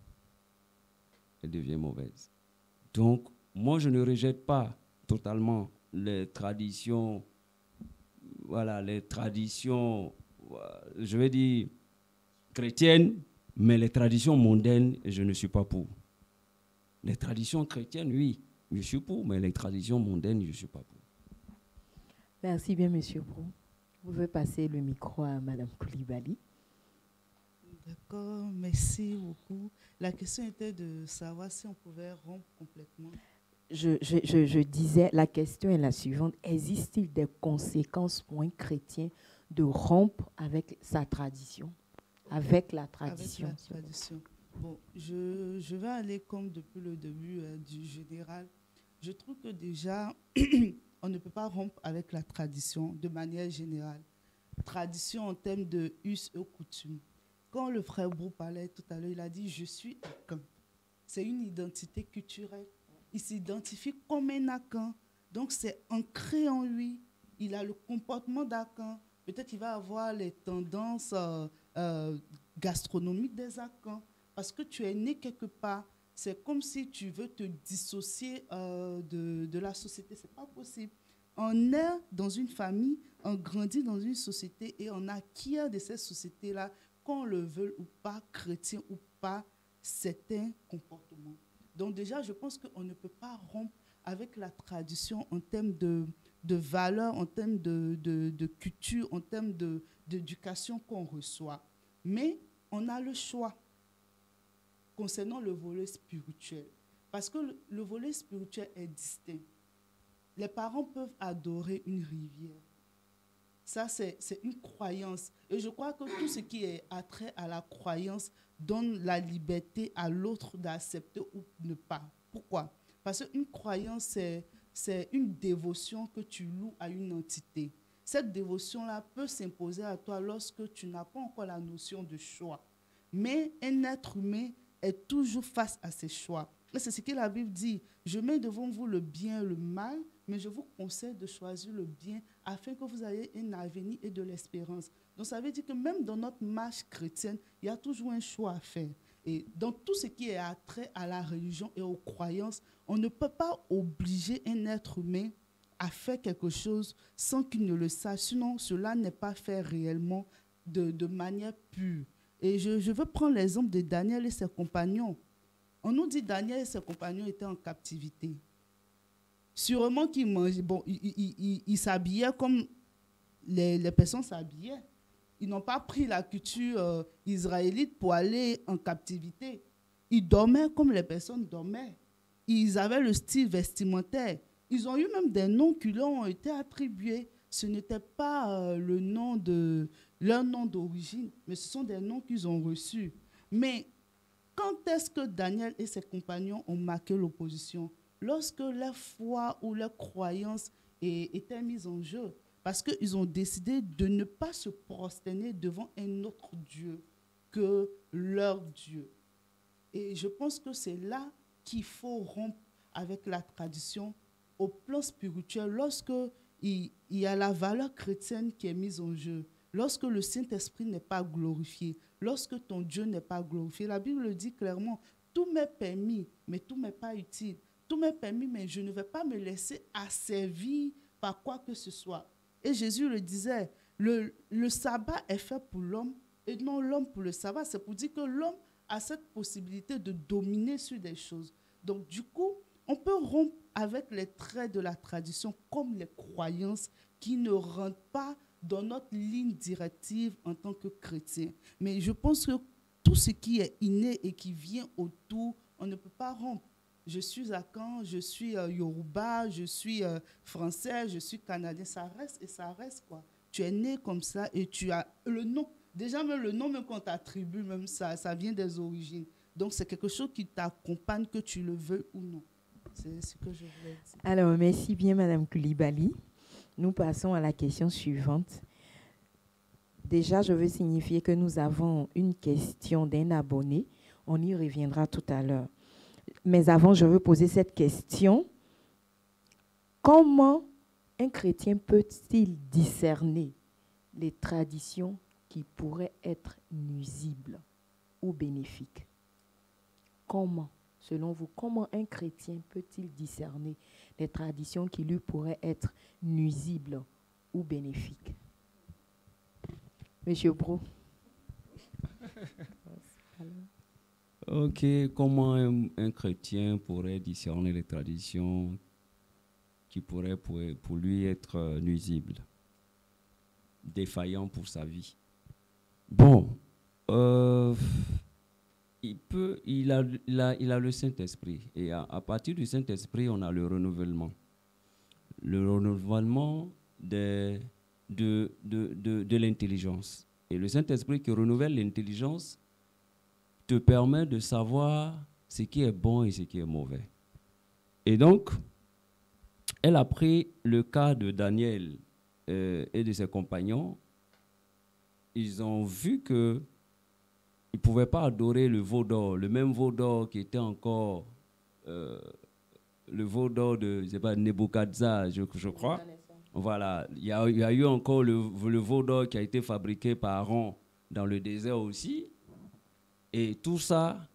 Elle devient mauvaise. Donc, moi, je ne rejette pas totalement les traditions, voilà, les traditions, je vais dire, chrétiennes, mais les traditions mondaines, je ne suis pas pour. Les traditions chrétiennes, oui, je suis pour, mais les traditions mondaines, je ne suis pas pour. Merci bien, M. Brou. Vous pouvez passer le micro à Mme Koulibaly. D'accord, merci beaucoup. La question était de savoir si on pouvait rompre complètement. Je disais, la question est la suivante. Existe-t-il des conséquences pour un chrétien de rompre avec sa tradition, avec la tradition? Avec la tradition. Bon, je vais aller comme depuis le début du général. Je trouve que déjà, on ne peut pas rompre avec la tradition de manière générale. Tradition en termes de us et coutumes. Quand le frère Brou parlait tout à l'heure, il a dit « je suis Akan ». C'est une identité culturelle. Il s'identifie comme un Akan. Donc, c'est ancré en lui. Il a le comportement d'Akan. Peut-être qu'il va avoir les tendances gastronomiques des Akans. Parce que tu es né quelque part. C'est comme si tu veux te dissocier de la société. Ce n'est pas possible. On est dans une famille, on grandit dans une société et on acquiert de cette société-là, qu'on le veuille ou pas, chrétien ou pas, certains comportements. Donc déjà, je pense qu'on ne peut pas rompre avec la tradition en termes de valeurs, en termes de culture, en termes d'éducation qu'on reçoit. Mais on a le choix concernant le volet spirituel. Parce que le volet spirituel est distinct. Les parents peuvent adorer une rivière. Ça, c'est une croyance. Et je crois que tout ce qui est attrait à la croyance donne la liberté à l'autre d'accepter ou ne pas. Pourquoi? Parce qu'une croyance, c'est une dévotion que tu loues à une entité. Cette dévotion-là peut s'imposer à toi lorsque tu n'as pas encore la notion de choix. Mais un être humain est toujours face à ses choix. Et c'est ce que la Bible dit. Je mets devant vous le bien et le mal, mais je vous conseille de choisir le bien afin que vous ayez un avenir et de l'espérance. Donc ça veut dire que même dans notre marche chrétienne, il y a toujours un choix à faire. Et dans tout ce qui est attrait à la religion et aux croyances, on ne peut pas obliger un être humain à faire quelque chose sans qu'il ne le sache. Sinon, cela n'est pas fait réellement de manière pure. Et je veux prendre l'exemple de Daniel et ses compagnons. On nous dit que Daniel et ses compagnons étaient en captivité. Sûrement qu'ils mangeaient, bon, ils s'habillaient comme les personnes s'habillaient. Ils n'ont pas pris la culture israélite pour aller en captivité. Ils dormaient comme les personnes dormaient. Ils avaient le style vestimentaire. Ils ont eu même des noms qui leur ont été attribués. ce n'était pas leur nom d'origine, mais ce sont des noms qu'ils ont reçus. Mais quand est-ce que Daniel et ses compagnons ont marqué l'opposition? Lorsque leur foi ou leur croyance était mise en jeu, parce qu'ils ont décidé de ne pas se prosterner devant un autre Dieu que leur Dieu. Et je pense que c'est là qu'il faut rompre avec la tradition au plan spirituel, lorsque il y a la valeur chrétienne qui est mise en jeu, lorsque le Saint-Esprit n'est pas glorifié, lorsque ton Dieu n'est pas glorifié. La Bible le dit clairement, tout m'est permis, mais tout m'est pas utile. Tout m'est permis, mais je ne vais pas me laisser asservir par quoi que ce soit. Et Jésus le disait, le sabbat est fait pour l'homme et non l'homme pour le sabbat. C'est pour dire que l'homme a cette possibilité de dominer sur des choses. Donc du coup, on peut rompre avec les traits de la tradition comme les croyances qui ne rentrent pas dans notre ligne directive en tant que chrétien. Mais je pense que tout ce qui est inné et qui vient autour, on ne peut pas rompre. Je suis Akan, je suis Yoruba, je suis français, je suis canadien. Ça reste et ça reste, quoi. Tu es né comme ça et tu as le nom. Déjà, même le nom même qu'on t'attribue, même ça vient des origines. Donc, c'est quelque chose qui t'accompagne, que tu le veux ou non. C'est ce que je voulais dire. Alors, merci bien, Madame Koulibaly. Nous passons à la question suivante. Déjà, je veux signifier que nous avons une question d'un abonné. On y reviendra tout à l'heure. Mais avant, je veux poser cette question. Comment un chrétien peut-il discerner les traditions qui pourraient être nuisibles ou bénéfiques? Comment, selon vous, comment un chrétien peut-il discerner les traditions qui lui pourraient être nuisibles ou bénéfiques? Monsieur Bro. Ok, comment un chrétien pourrait discerner les traditions qui pourraient pour lui être nuisibles, défaillants pour sa vie? Bon, il a le Saint-Esprit. Et à partir du Saint-Esprit, on a le renouvellement. Le renouvellement de l'intelligence. Et le Saint-Esprit qui renouvelle l'intelligence te permet de savoir ce qui est bon et ce qui est mauvais. Et donc, elle a pris le cas de Daniel et de ses compagnons. Ils ont vu qu'ils ne pouvaient pas adorer le veau d'or, le même veau d'or qui était encore le veau d'or de Nebuchadnezzar, je crois. Voilà, il y a eu encore le veau d'or qui a été fabriqué par Aaron dans le désert aussi. Et tout ça,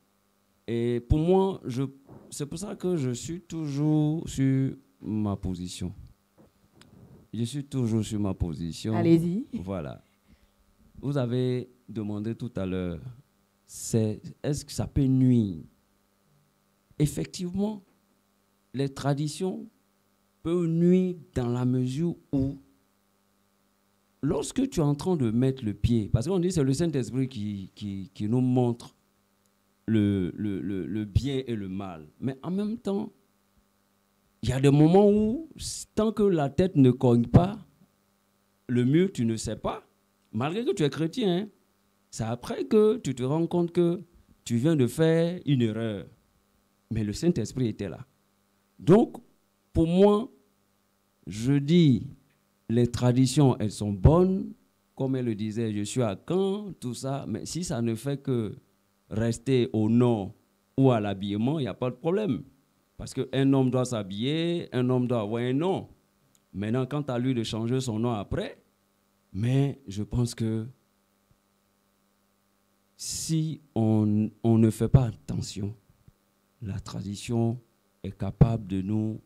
et pour moi, c'est pour ça que je suis toujours sur ma position. Je suis toujours sur ma position. Allez-y. Voilà. Vous avez demandé tout à l'heure, est-ce que ça peut nuire? Effectivement, les traditions peuvent nuire dans la mesure où, lorsque tu es en train de mettre le pied, parce qu'on dit que c'est le Saint-Esprit qui nous montre le bien et le mal. Mais en même temps, il y a des moments où, tant que la tête ne cogne pas, le mur, tu ne sais pas. Malgré que tu es chrétien, hein, c'est après que tu te rends compte que tu viens de faire une erreur. Mais le Saint-Esprit était là. Donc, pour moi, je dis, les traditions, elles sont bonnes. Comme elle le disait, je suis à Caen, tout ça. Mais si ça ne fait que rester au nom ou à l'habillement, il n'y a pas de problème. Parce qu'un homme doit s'habiller, un homme doit avoir un nom. Maintenant, quant à lui de changer son nom après, mais je pense que si on ne fait pas attention, la tradition est capable de nous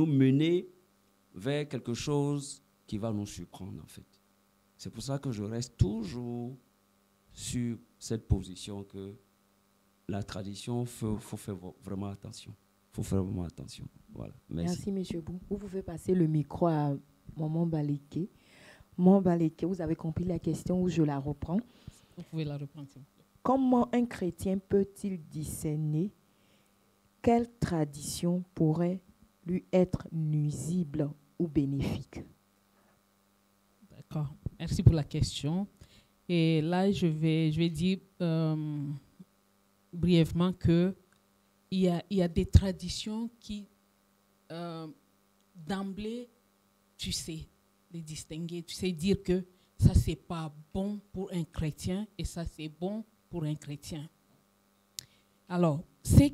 mener vers quelque chose qui va nous surprendre, en fait. C'est pour ça que je reste toujours sur cette position que la tradition, faut faire vraiment attention. Faut faire vraiment attention. Voilà. Merci, M. Bou. Vous pouvez passer le micro à Maman Baleke. Maman Baleke, vous avez compris la question ou je la reprends? Vous pouvez la reprendre. Comment un chrétien peut-il discerner quelle tradition pourrait lui être nuisible ou bénéfique? D'accord. Merci pour la question. Et là, je vais dire brièvement qu'il y a des traditions qui, d'emblée, tu sais les distinguer. Tu sais dire que ça, c'est pas bon pour un chrétien et ça, c'est bon pour un chrétien. Alors, ce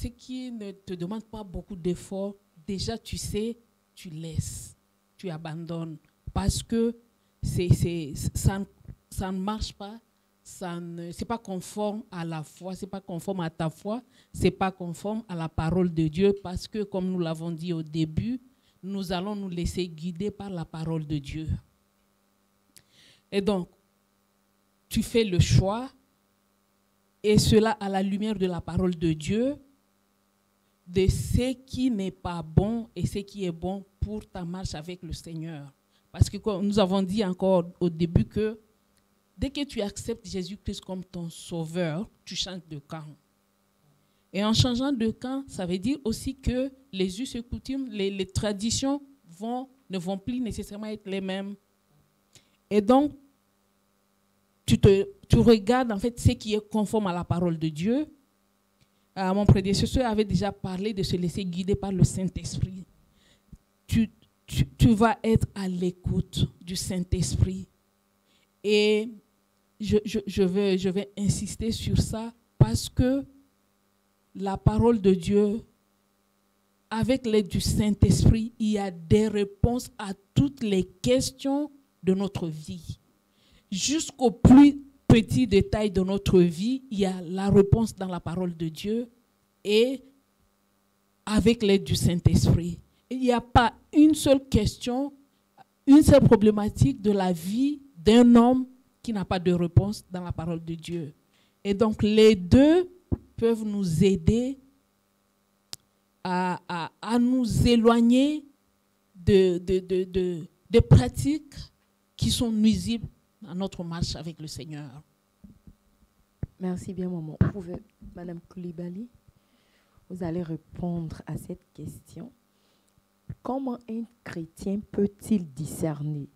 qui ne te demande pas beaucoup d'efforts, déjà, tu sais, tu laisses, tu abandonnes. Parce que ça ne marche pas, ce n'est pas conforme à la foi, ce n'est pas conforme à ta foi, ce n'est pas conforme à la parole de Dieu, parce que, comme nous l'avons dit au début, nous allons nous laisser guider par la parole de Dieu. Et donc, tu fais le choix, et cela à la lumière de la parole de Dieu, de ce qui n'est pas bon et ce qui est bon pour ta marche avec le Seigneur. Parce que comme nous avons dit encore au début que dès que tu acceptes Jésus-Christ comme ton sauveur, tu changes de camp. Et en changeant de camp, ça veut dire aussi que les us et coutumes, les traditions ne vont plus nécessairement être les mêmes. Et donc, tu regardes en fait ce qui est conforme à la parole de Dieu. Mon prédécesseur avait déjà parlé de se laisser guider par le Saint-Esprit. Tu vas être à l'écoute du Saint-Esprit. Et je vais insister sur ça parce que la parole de Dieu, avec l'aide du Saint-Esprit, il y a des réponses à toutes les questions de notre vie. Jusqu'au plus petit détail de notre vie, il y a la réponse dans la parole de Dieu et avec l'aide du Saint-Esprit. Il n'y a pas une seule question, une seule problématique de la vie d'un homme qui n'a pas de réponse dans la parole de Dieu. Et donc, les deux peuvent nous aider à nous éloigner de pratiques qui sont nuisibles à notre marche avec le Seigneur. Merci bien, maman. Madame Koulibaly, vous allez répondre à cette question. Comment un chrétien peut-il discerner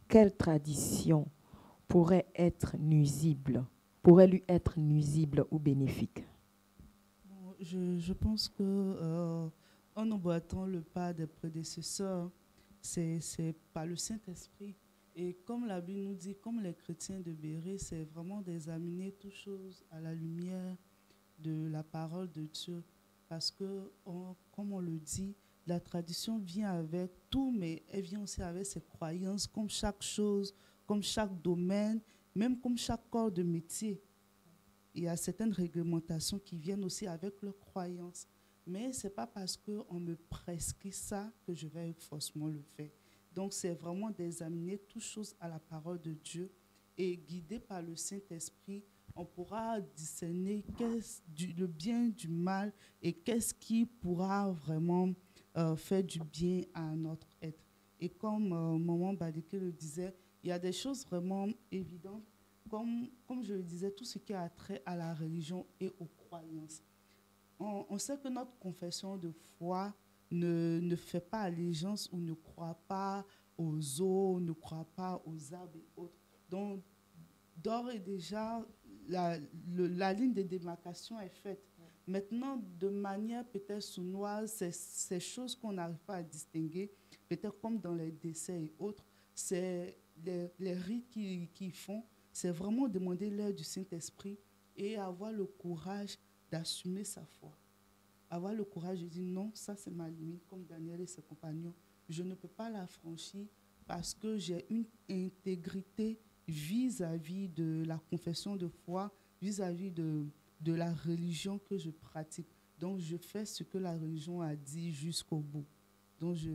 quelle tradition pourrait lui être nuisible ou bénéfique? Je pense que en emboîtant le pas des prédécesseurs, c'est par le Saint-Esprit. Et comme la Bible nous dit, comme les chrétiens de Béret, c'est vraiment d'examiner toutes choses à la lumière de la parole de Dieu. Parce que, comme on le dit, la tradition vient avec tout, mais elle vient aussi avec ses croyances, comme chaque chose, comme chaque domaine, même comme chaque corps de métier. Il y a certaines réglementations qui viennent aussi avec leurs croyances. Mais ce n'est pas parce qu'on me prescrit ça que je vais forcément le faire. Donc, c'est vraiment d'examiner toutes choses à la parole de Dieu et guidé par le Saint-Esprit, on pourra discerner le bien du mal et qu'est-ce qui pourra vraiment faire du bien à notre être. Et comme Maman Badiké le disait, il y a des choses vraiment évidentes, comme je le disais, tout ce qui a trait à la religion et aux croyances. On sait que notre confession de foi ne fait pas allégeance ou ne croit pas aux eaux, ne croit pas aux arbres et autres. Donc, d'ores et déjà, la ligne de démarcation est faite. Maintenant, de manière peut-être sournoise, ces choses qu'on n'arrive pas à distinguer, peut-être comme dans les décès et autres, c'est les rites qu'ils font, c'est vraiment demander l'aide du Saint-Esprit et avoir le courage d'assumer sa foi. Avoir le courage de dire non, ça c'est ma limite, comme Daniel et ses compagnons. Je ne peux pas la franchir parce que j'ai une intégrité vis-à-vis de la confession de foi, vis-à-vis de la religion que je pratique. Donc, je fais ce que la religion a dit jusqu'au bout. Donc, je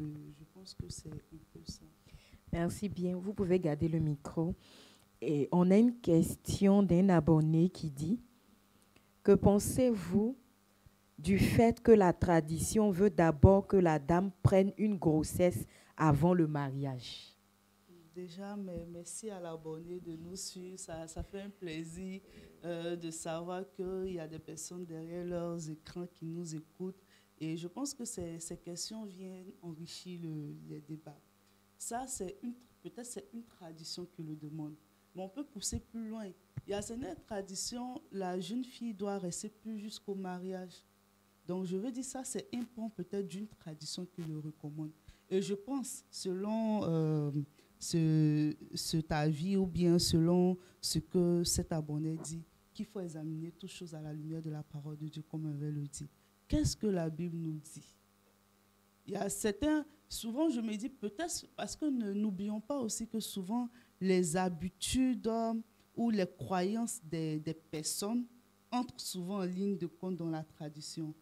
pense que c'est un peu ça. Merci bien. Vous pouvez garder le micro. Et on a une question d'un abonné qui dit « Que pensez-vous du fait que la tradition veut d'abord que la dame prenne une grossesse avant le mariage ?» Déjà, merci à l'abonné de nous suivre. Ça fait un plaisir de savoir qu'il y a des personnes derrière leurs écrans qui nous écoutent Et je pense que ces questions viennent enrichir les débats. Ça, peut-être c'est une tradition qui le demande. Mais on peut pousser plus loin. Il y a certaines traditions, la jeune fille doit rester plus jusqu'au mariage. Donc, je veux dire, ça, c'est un point peut-être d'une tradition qui le recommande. Et je pense, selon cet avis ou bien selon ce que cet abonné dit, qu'il faut examiner toutes choses à la lumière de la parole de Dieu, comme on avait le dit. Qu'est-ce que la Bible nous dit? Il y a certains, souvent je me dis peut-être parce que n'oublions pas aussi que souvent les habitudes ou les croyances des personnes entrent souvent en ligne de compte dans la tradition.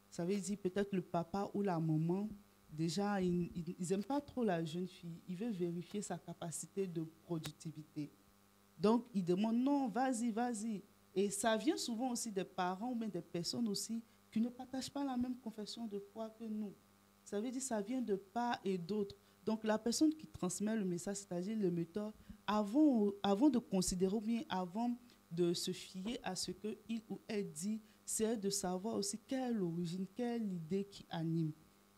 Ça veut dire peut-être le papa ou la maman, déjà ils n'aiment pas trop la jeune fille, ils veulent vérifier sa capacité de productivité. Donc ils demandent non, vas-y, vas-y. Et ça vient souvent aussi des parents ou même des personnes aussi qui ne partagent pas la même confession de foi que nous. Ça veut dire que ça vient de part et d'autre. Donc, la personne qui transmet le message, c'est-à-dire le metteur, avant de considérer ou bien avant de se fier à ce qu'il ou elle dit, c'est de savoir aussi quelle est l'origine, quelle est l'idée qui anime.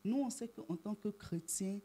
Nous, on sait qu'en tant que chrétiens,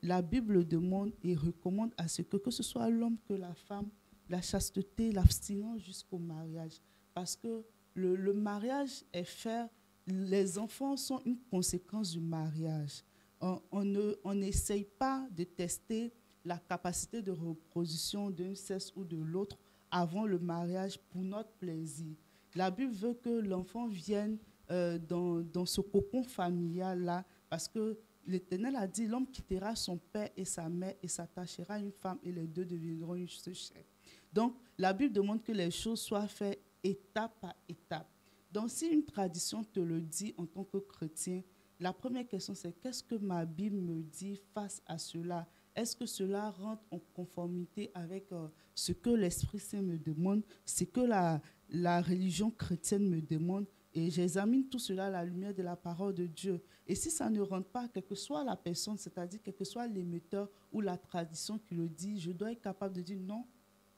la Bible demande et recommande à ce que ce soit l'homme que la femme, la chasteté, l'abstinence jusqu'au mariage. Parce que le mariage est fait, les enfants sont une conséquence du mariage. On n'essaye pas de tester la capacité de reproduction d'un sexe ou de l'autre avant le mariage pour notre plaisir. La Bible veut que l'enfant vienne dans ce cocon familial-là, parce que l'Éternel a dit, l'homme quittera son père et sa mère et s'attachera à une femme et les deux deviendront une seule chair. Donc, la Bible demande que les choses soient faites étape par étape. Donc, si une tradition te le dit en tant que chrétien, la première question, c'est qu'est-ce que ma Bible me dit face à cela? Est-ce que cela rentre en conformité avec ce que l'Esprit Saint me demande, ce que la religion chrétienne me demande? Et j'examine tout cela à la lumière de la parole de Dieu. Et si ça ne rentre pas, quelle que soit la personne, c'est-à-dire quel que soit l'émetteur ou la tradition qui le dit, je dois être capable de dire non,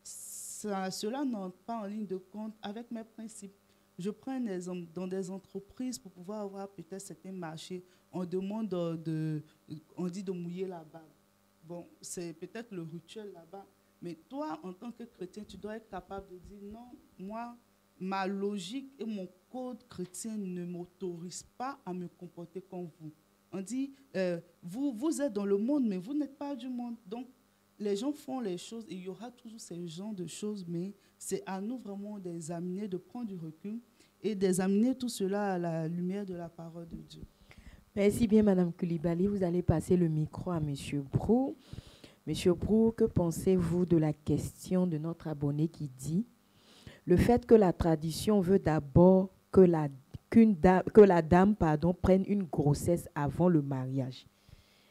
cela n'entre pas en ligne de compte avec mes principes. Je prends un exemple, dans des entreprises, pour pouvoir avoir peut-être certains marchés, on demande on dit de mouiller la barbe. Bon, c'est peut-être le rituel là-bas. Mais toi, en tant que chrétien, tu dois être capable de dire non, moi, ma logique et mon code chrétien ne m'autorisent pas à me comporter comme vous. On dit, vous êtes dans le monde, mais vous n'êtes pas du monde. Donc, les gens font les choses et il y aura toujours ces genres de choses, mais c'est à nous vraiment d'examiner, de prendre du recul et d'examiner tout cela à la lumière de la parole de Dieu. Merci bien, Madame Coulibaly. Vous allez passer le micro à Monsieur Brou. Monsieur Brou, que pensez-vous de la question de notre abonné qui dit le fait que la tradition veut d'abord que la dame prenne une grossesse avant le mariage?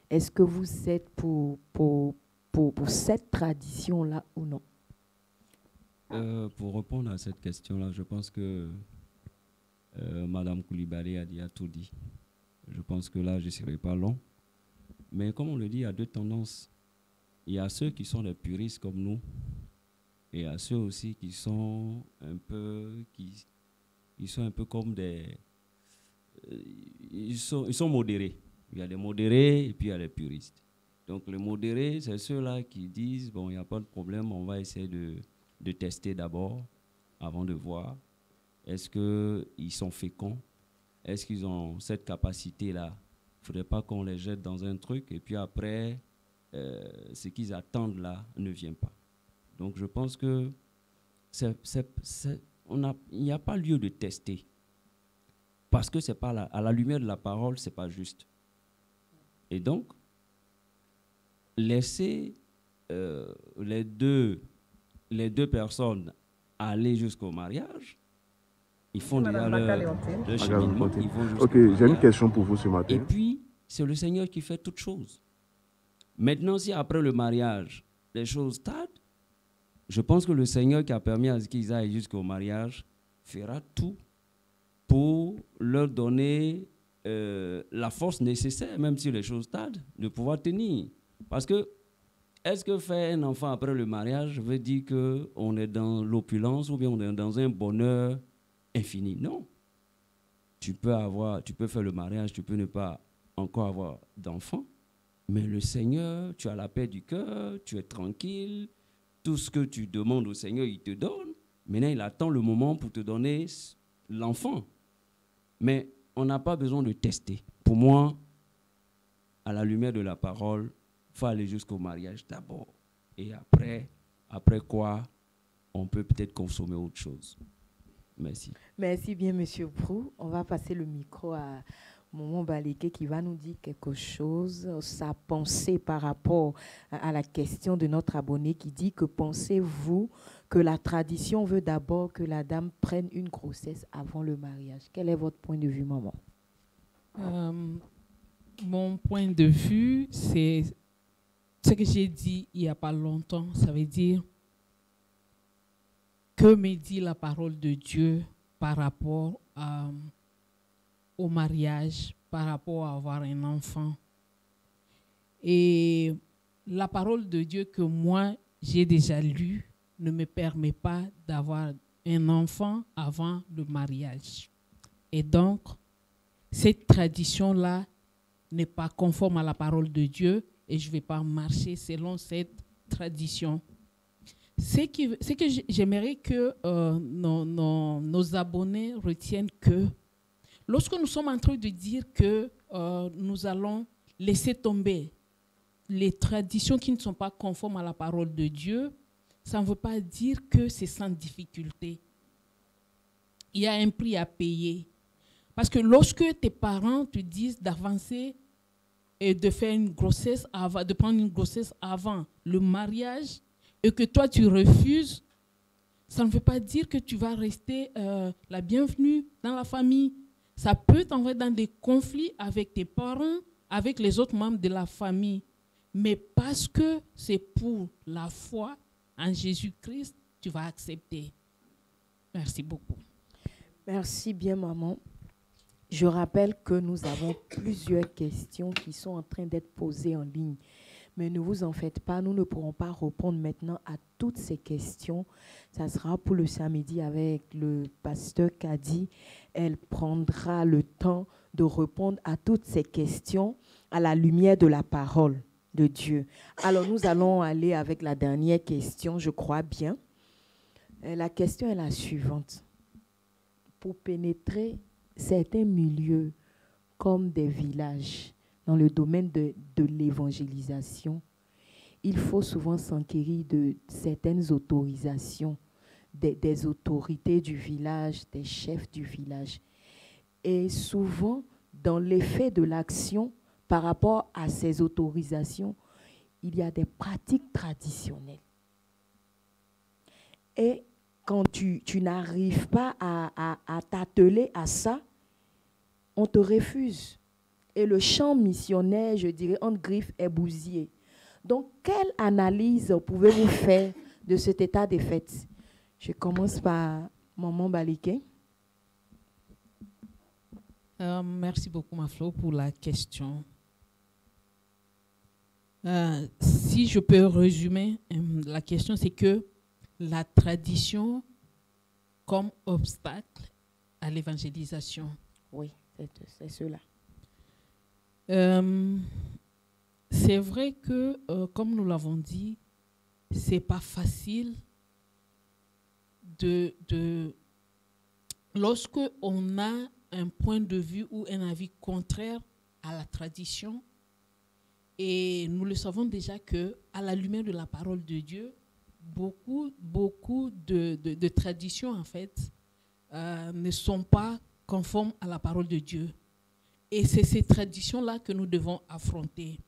Est-ce que vous êtes pour cette tradition-là ou non? Pour répondre à cette question-là, je pense que Madame Coulibaly a tout dit. Je pense que là, je ne serai pas long. Mais comme on le dit, il y a deux tendances. Il y a ceux qui sont des puristes comme nous, et il y a ceux aussi qui sont un peu, comme des... Ils sont modérés. Il y a des modérés et puis il y a les puristes. Donc les modérés, c'est ceux-là qui disent, bon, il n'y a pas de problème, on va essayer de tester d'abord, avant de voir. Est-ce qu'ils sont féconds? Est-ce qu'ils ont cette capacité-là? Il ne faudrait pas qu'on les jette dans un truc et puis après, ce qu'ils attendent là ne vient pas. Donc je pense que il n'y a pas lieu de tester. Parce que c'est pas à la lumière de la parole, ce n'est pas juste. Et donc, laisser les deux personnes aller jusqu'au mariage, ils font déjà leur cheminement. Ok, j'ai une question pour vous ce matin. Et puis, c'est le Seigneur qui fait toutes choses. Maintenant, si après le mariage, les choses tardent, je pense que le Seigneur qui a permis à ce qu'ils aillent jusqu'au mariage fera tout pour leur donner la force nécessaire, même si les choses tardent, de pouvoir tenir. Parce que, est-ce que faire un enfant après le mariage veut dire qu'on est dans l'opulence ou bien on est dans un bonheur infini? Non. tu peux faire le mariage, tu peux ne pas encore avoir d'enfants, mais le Seigneur, tu as la paix du cœur, tu es tranquille, tout ce que tu demandes au Seigneur, il te donne. Maintenant, il attend le moment pour te donner l'enfant. Mais on n'a pas besoin de tester. Pour moi, à la lumière de la parole, il faut aller jusqu'au mariage d'abord. Et après quoi, on peut peut-être consommer autre chose. Merci. Merci bien, Monsieur Prou. On va passer le micro à Maman Baliké qui va nous dire quelque chose, sa pensée par rapport à la question de notre abonné qui dit que pensez-vous que la tradition veut d'abord que la dame prenne une grossesse avant le mariage? Quel est votre point de vue, maman? Mon point de vue, c'est ce que j'ai dit il n'y a pas longtemps. Ça veut dire, que me dit la parole de Dieu par rapport au mariage, par rapport à avoir un enfant? Et la parole de Dieu que moi, j'ai déjà lue ne me permet pas d'avoir un enfant avant le mariage. Et donc, cette tradition-là n'est pas conforme à la parole de Dieu et je ne vais pas marcher selon cette tradition. C'est que j'aimerais que nos abonnés retiennent que lorsque nous sommes en train de dire que nous allons laisser tomber les traditions qui ne sont pas conformes à la parole de Dieu, ça ne veut pas dire que c'est sans difficulté. Il y a un prix à payer. Parce que lorsque tes parents te disent d'avancer et de faire une grossesse, de prendre une grossesse avant le mariage, et que toi tu refuses, ça ne veut pas dire que tu vas rester la bienvenue dans la famille. Ça peut t'envoyer dans des conflits avec tes parents, avec les autres membres de la famille. Mais parce que c'est pour la foi en Jésus-Christ, tu vas accepter. Merci beaucoup. Merci bien, maman. Je rappelle que nous avons plusieurs questions qui sont en train d'être posées en ligne. Mais ne vous en faites pas, nous ne pourrons pas répondre maintenant à toutes ces questions. Ça sera pour le samedi avec le pasteur Kadi. Elle prendra le temps de répondre à toutes ces questions à la lumière de la parole de Dieu. Alors, nous allons aller avec la dernière question, je crois bien. La question est la suivante. Pour pénétrer certains milieux comme des villages, dans le domaine de l'évangélisation, il faut souvent s'enquérir de certaines autorisations, des autorités du village, des chefs du village. Et souvent, dans l'effet de l'action, par rapport à ces autorisations, il y a des pratiques traditionnelles. Et quand tu n'arrives pas à t'atteler à ça, on te refuse. Et le champ missionnaire, je dirais, entre griffes est bousillé. Donc, quelle analyse pouvez-vous faire de cet état des faits? Je commence par Maman Baliké. Merci beaucoup, Maflo, pour la question. Si je peux résumer, la question, c'est que la tradition comme obstacle à l'évangélisation. Oui, c'est cela. C'est vrai que, comme nous l'avons dit, c'est pas facile lorsque on a un point de vue ou un avis contraire à la tradition, et nous le savons déjà que à la lumière de la parole de Dieu, beaucoup de traditions en fait ne sont pas conformes à la parole de Dieu. Et c'est ces traditions-là que nous devons affronter.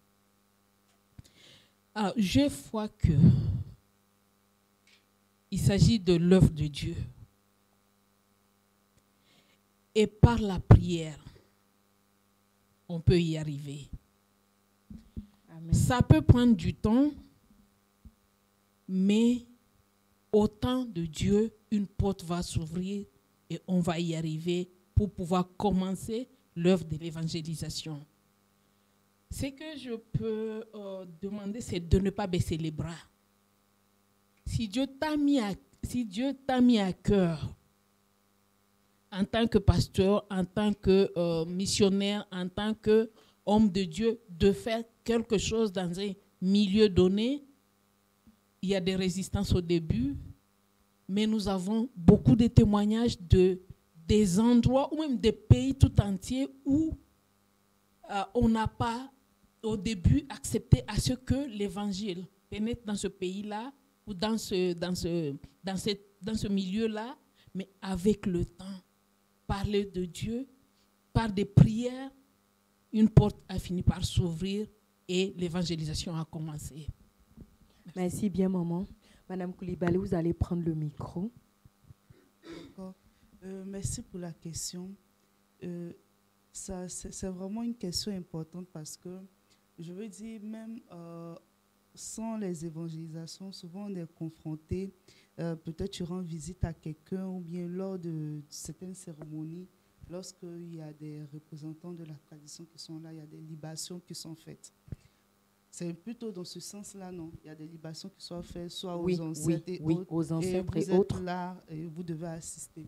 Alors, je vois que il s'agit de l'œuvre de Dieu. Et par la prière, on peut y arriver. Amen. Ça peut prendre du temps, mais au temps de Dieu, une porte va s'ouvrir et on va y arriver pour pouvoir commencer l'œuvre de l'évangélisation. Ce que je peux demander, c'est de ne pas baisser les bras. Si Dieu t'a mis à cœur en tant que pasteur, en tant que missionnaire, en tant qu'homme de Dieu, de faire quelque chose dans un milieu donné. Il y a des résistances au début, mais nous avons beaucoup de témoignages des endroits ou même des pays tout entiers où on n'a pas au début accepté à ce que l'évangile pénètre dans ce pays-là ou dans ce milieu-là, mais avec le temps, parler de Dieu, par des prières, une porte a fini par s'ouvrir et l'évangélisation a commencé. Merci bien, maman. Madame Koulibaly, vous allez prendre le micro. D'accord. Merci pour la question. C'est vraiment une question importante parce que, je veux dire, même sans les évangélisations, souvent on est confronté, peut-être tu rends visite à quelqu'un ou bien lors de certaines cérémonies, lorsqu'il y a des représentants de la tradition qui sont là, il y a des libations qui sont faites. C'est plutôt dans ce sens-là, non? Il y a des libations qui sont faites, soit aux ancêtres et autres. Aux ancêtres et vous et autres. êtes là et vous devez assister.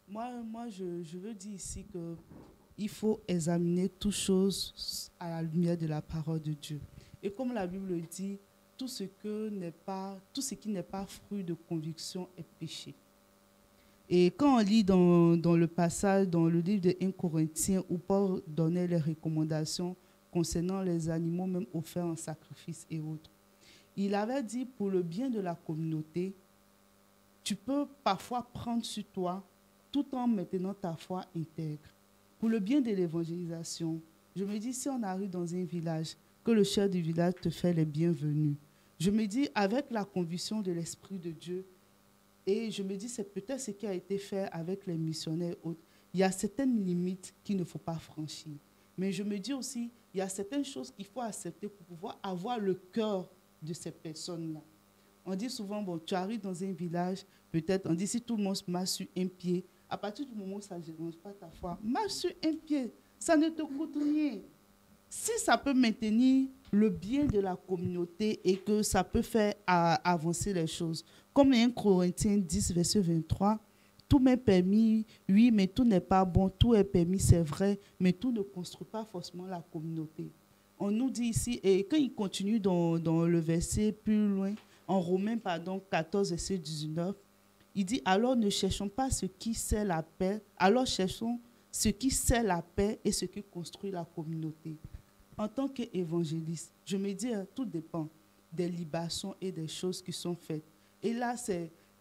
Moi je veux dire ici qu'il faut examiner toutes choses à la lumière de la parole de Dieu. Et comme la Bible dit, tout ce qui n'est pas fruit de conviction est péché. Et quand on lit dans le passage, dans le livre de 1 Corinthiens, où Paul donnait les recommandations concernant les animaux, même offerts en sacrifice et autres, il avait dit, pour le bien de la communauté, tu peux parfois prendre sur toi, tout en maintenant ta foi intègre. Pour le bien de l'évangélisation, je me dis, si on arrive dans un village, que le chef du village te fait les bienvenus, je me dis, avec la conviction de l'Esprit de Dieu, et je me dis, c'est peut-être ce qui a été fait avec les missionnaires et autres, il y a certaines limites qu'il ne faut pas franchir. Mais je me dis aussi, il y a certaines choses qu'il faut accepter pour pouvoir avoir le cœur de ces personnes-là. On dit souvent, bon, tu arrives dans un village, peut-être, on dit, si tout le monde marche sur un pied, à partir du moment où ça ne dérange pas ta foi, marche sur un pied, ça ne te coûte rien. Si ça peut maintenir le bien de la communauté et que ça peut faire avancer les choses, comme 1 Corinthiens 10, verset 23, tout m'est permis, oui, mais tout n'est pas bon, tout est permis, c'est vrai, mais tout ne construit pas forcément la communauté. On nous dit ici, et quand il continue dans le verset plus loin, en Romains 14, verset 19, il dit, alors ne cherchons pas ce qui sert la paix, alors cherchons ce qui sert la paix et ce qui construit la communauté. En tant qu'évangéliste, je me dis, tout dépend des libations et des choses qui sont faites. Et là,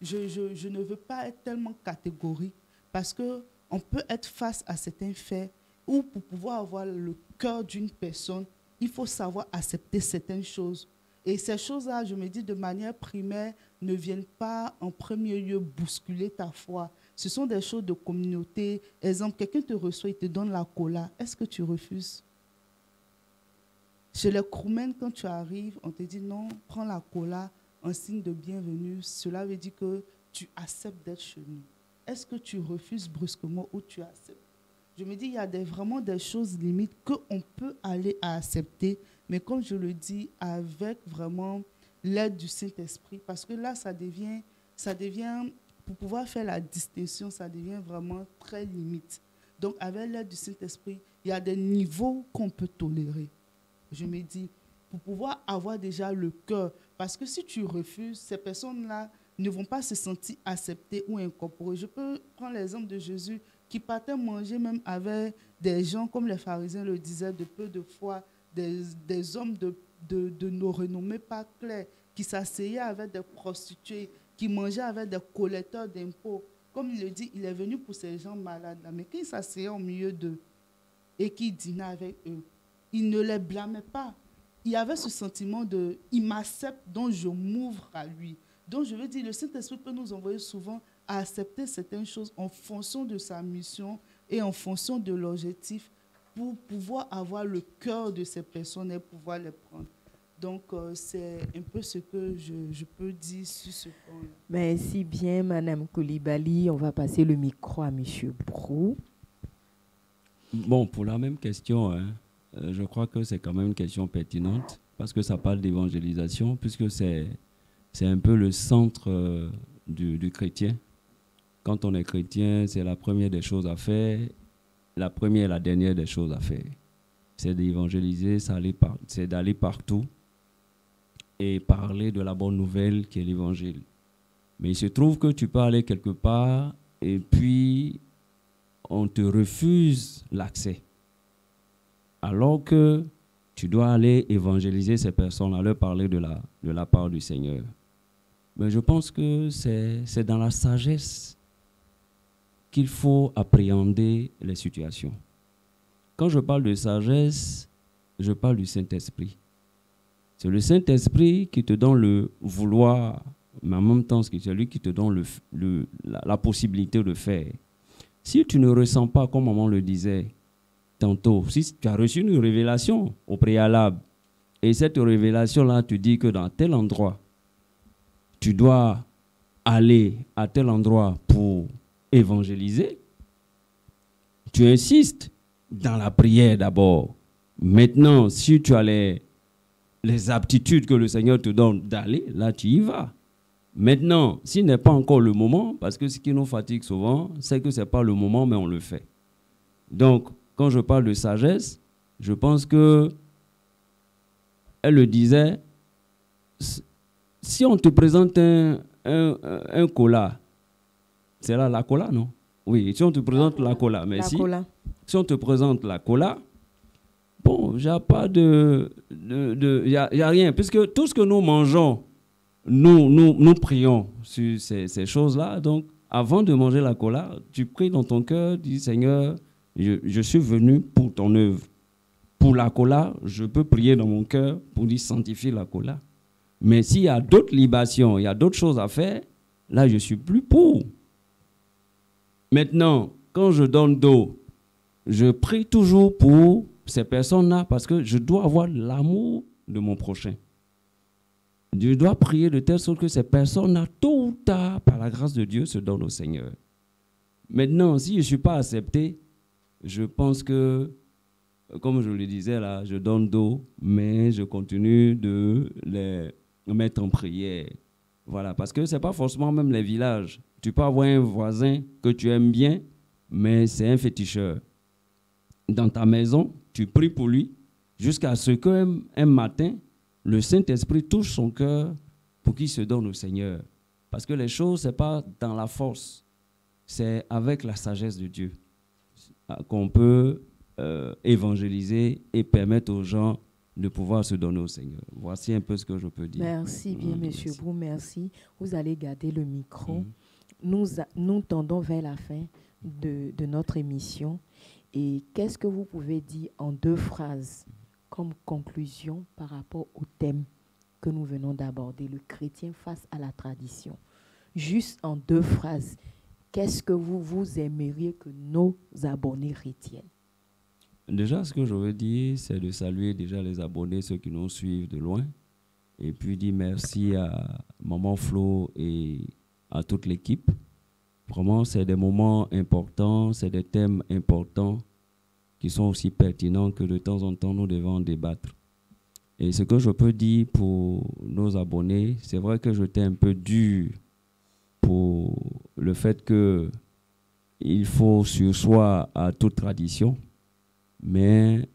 je ne veux pas être tellement catégorique parce qu'on peut être face à certains faits où pour pouvoir avoir le cœur d'une personne, il faut savoir accepter certaines choses. Et ces choses-là, je me dis, de manière primaire, ne viennent pas en premier lieu bousculer ta foi. Ce sont des choses de communauté. Exemple, quelqu'un te reçoit, il te donne la cola. Est-ce que tu refuses? Chez les Kroumen, quand tu arrives, on te dit non, prends la cola en signe de bienvenue. Cela veut dire que tu acceptes d'être chez nous. Est-ce que tu refuses brusquement ou tu acceptes? Je me dis, il y a vraiment des choses limites qu'on peut aller à accepter, mais comme je le dis, avec vraiment l'aide du Saint-Esprit, parce que là, ça devient, pour pouvoir faire la distinction, ça devient vraiment très limite. Donc, avec l'aide du Saint-Esprit, il y a des niveaux qu'on peut tolérer. Je me dis, pour pouvoir avoir déjà le cœur, parce que si tu refuses, ces personnes-là ne vont pas se sentir acceptées ou incorporées. Je peux prendre l'exemple de Jésus qui partait manger même avec des gens, comme les pharisiens le disaient, de peu de foi, des hommes de nos renommées pas claires, qui s'asseyaient avec des prostituées, qui mangeaient avec des collecteurs d'impôts. Comme il le dit, il est venu pour ces gens malades-là. Mais quand il s'asseyait au milieu d'eux et qu'il dînait avec eux, il ne les blâmait pas. Il y avait ce sentiment de « il m'accepte, donc je m'ouvre à lui ». Donc je veux dire, le Saint-Esprit peut nous envoyer souvent à accepter certaines choses en fonction de sa mission et en fonction de l'objectif pour pouvoir avoir le cœur de ces personnes et pouvoir les prendre. Donc c'est un peu ce que je peux dire sur ce point-là. Merci bien, Madame Koulibaly. On va passer le micro à Monsieur Brou. Bon, pour la même question, je crois que c'est quand même une question pertinente parce que ça parle d'évangélisation, puisque c'est un peu le centre du chrétien. quand on est chrétien, c'est la première des choses à faire, la première et la dernière des choses à faire. C'est d'évangéliser, c'est d'aller partout et parler de la bonne nouvelle qui est l'évangile. Mais il se trouve que tu peux aller quelque part et puis on te refuse l'accès. Alors que tu dois aller évangéliser ces personnes, leur parler de la part du Seigneur. Mais je pense que c'est dans la sagesse qu'il faut appréhender les situations. Quand je parle de sagesse, je parle du Saint-Esprit. C'est le Saint-Esprit qui te donne le vouloir, mais en même temps, c'est lui qui te donne la possibilité de faire. Si tu ne ressens pas, comme maman le disait tantôt, si tu as reçu une révélation au préalable, et cette révélation-là te dit que dans tel endroit, tu dois aller à tel endroit pour évangéliser, tu insistes dans la prière d'abord. Maintenant, si tu as les aptitudes que le Seigneur te donne d'aller, là tu y vas. Maintenant, s'il n'est pas encore le moment, parce que ce qui nous fatigue souvent, c'est que ce n'est pas le moment, mais on le fait. Donc, quand je parle de sagesse, je pense que elle le disait, si on te présente un cola, c'est là la cola, non? Oui, si on te présente la cola, merci. Si on te présente la cola, bon, il n'y a pas y a rien, puisque tout ce que nous mangeons, nous prions sur ces choses-là. Donc, avant de manger la cola, tu pries dans ton cœur, dis Seigneur, je suis venu pour ton œuvre. Pour la cola, je peux prier dans mon cœur pour dire sanctifie la cola. Mais s'il y a d'autres libations, il y a d'autres choses à faire, là, je ne suis plus pour. Maintenant, quand je donne d'eau, je prie toujours pour ces personnes-là parce que je dois avoir l'amour de mon prochain. Je dois prier de telle sorte que ces personnes-là, tôt ou tard, par la grâce de Dieu, se donnent au Seigneur. Maintenant, si je ne suis pas accepté, je pense que, comme je le disais là, je donne d'eau, mais je continue de les mettre en prière. Voilà, parce que ce n'est pas forcément même les villages. Tu peux avoir un voisin que tu aimes bien, mais c'est un féticheur. Dans ta maison, tu pries pour lui jusqu'à ce qu'un matin, le Saint-Esprit touche son cœur pour qu'il se donne au Seigneur. Parce que les choses, ce n'est pas dans la force, c'est avec la sagesse de Dieu qu'on peut évangéliser et permettre aux gens de pouvoir se donner au Seigneur. Voici un peu ce que je peux dire. Merci bien, Monsieur Brou, merci. Vous allez garder le micro. Nous tendons vers la fin de notre émission. Et qu'est-ce que vous pouvez dire en 2 phrases comme conclusion par rapport au thème que nous venons d'aborder, le chrétien face à la tradition? Juste en 2 phrases, qu'est-ce que vous aimeriez que nos abonnés retiennent? Déjà, ce que je veux dire, c'est de saluer déjà les abonnés, ceux qui nous suivent de loin, et puis dire merci à Maman Flo et à toute l'équipe. Vraiment, c'est des moments importants, c'est des thèmes importants qui sont aussi pertinents que de temps en temps, nous devons en débattre. Et ce que je peux dire pour nos abonnés, c'est vrai que j'étais un peu dur pour le fait qu'il faut surseoir à toute tradition. Mais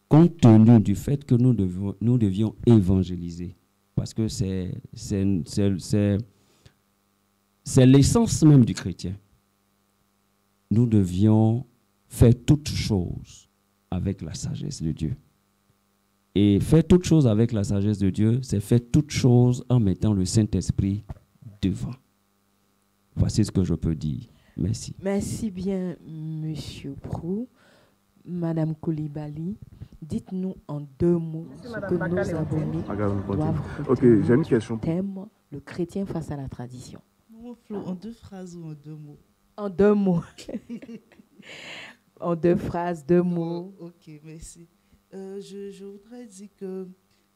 compte tenu du fait que nous devions évangéliser, parce que c'est l'essence même du chrétien, nous devions faire toutes choses avec la sagesse de Dieu. Et faire toutes choses avec la sagesse de Dieu, c'est faire toutes choses en mettant le Saint-Esprit devant. Voici ce que je peux dire. Merci. Merci bien, Monsieur Brou. Madame Koulibaly, dites-nous en 2 mots ce que nos abonnés doivent retenir. Ok, j'ai une question. Thème, le chrétien face à la tradition. En 2 phrases ou en 2 mots? En 2 mots. En 2 phrases, 2 mots. Ok, merci. Je voudrais dire que,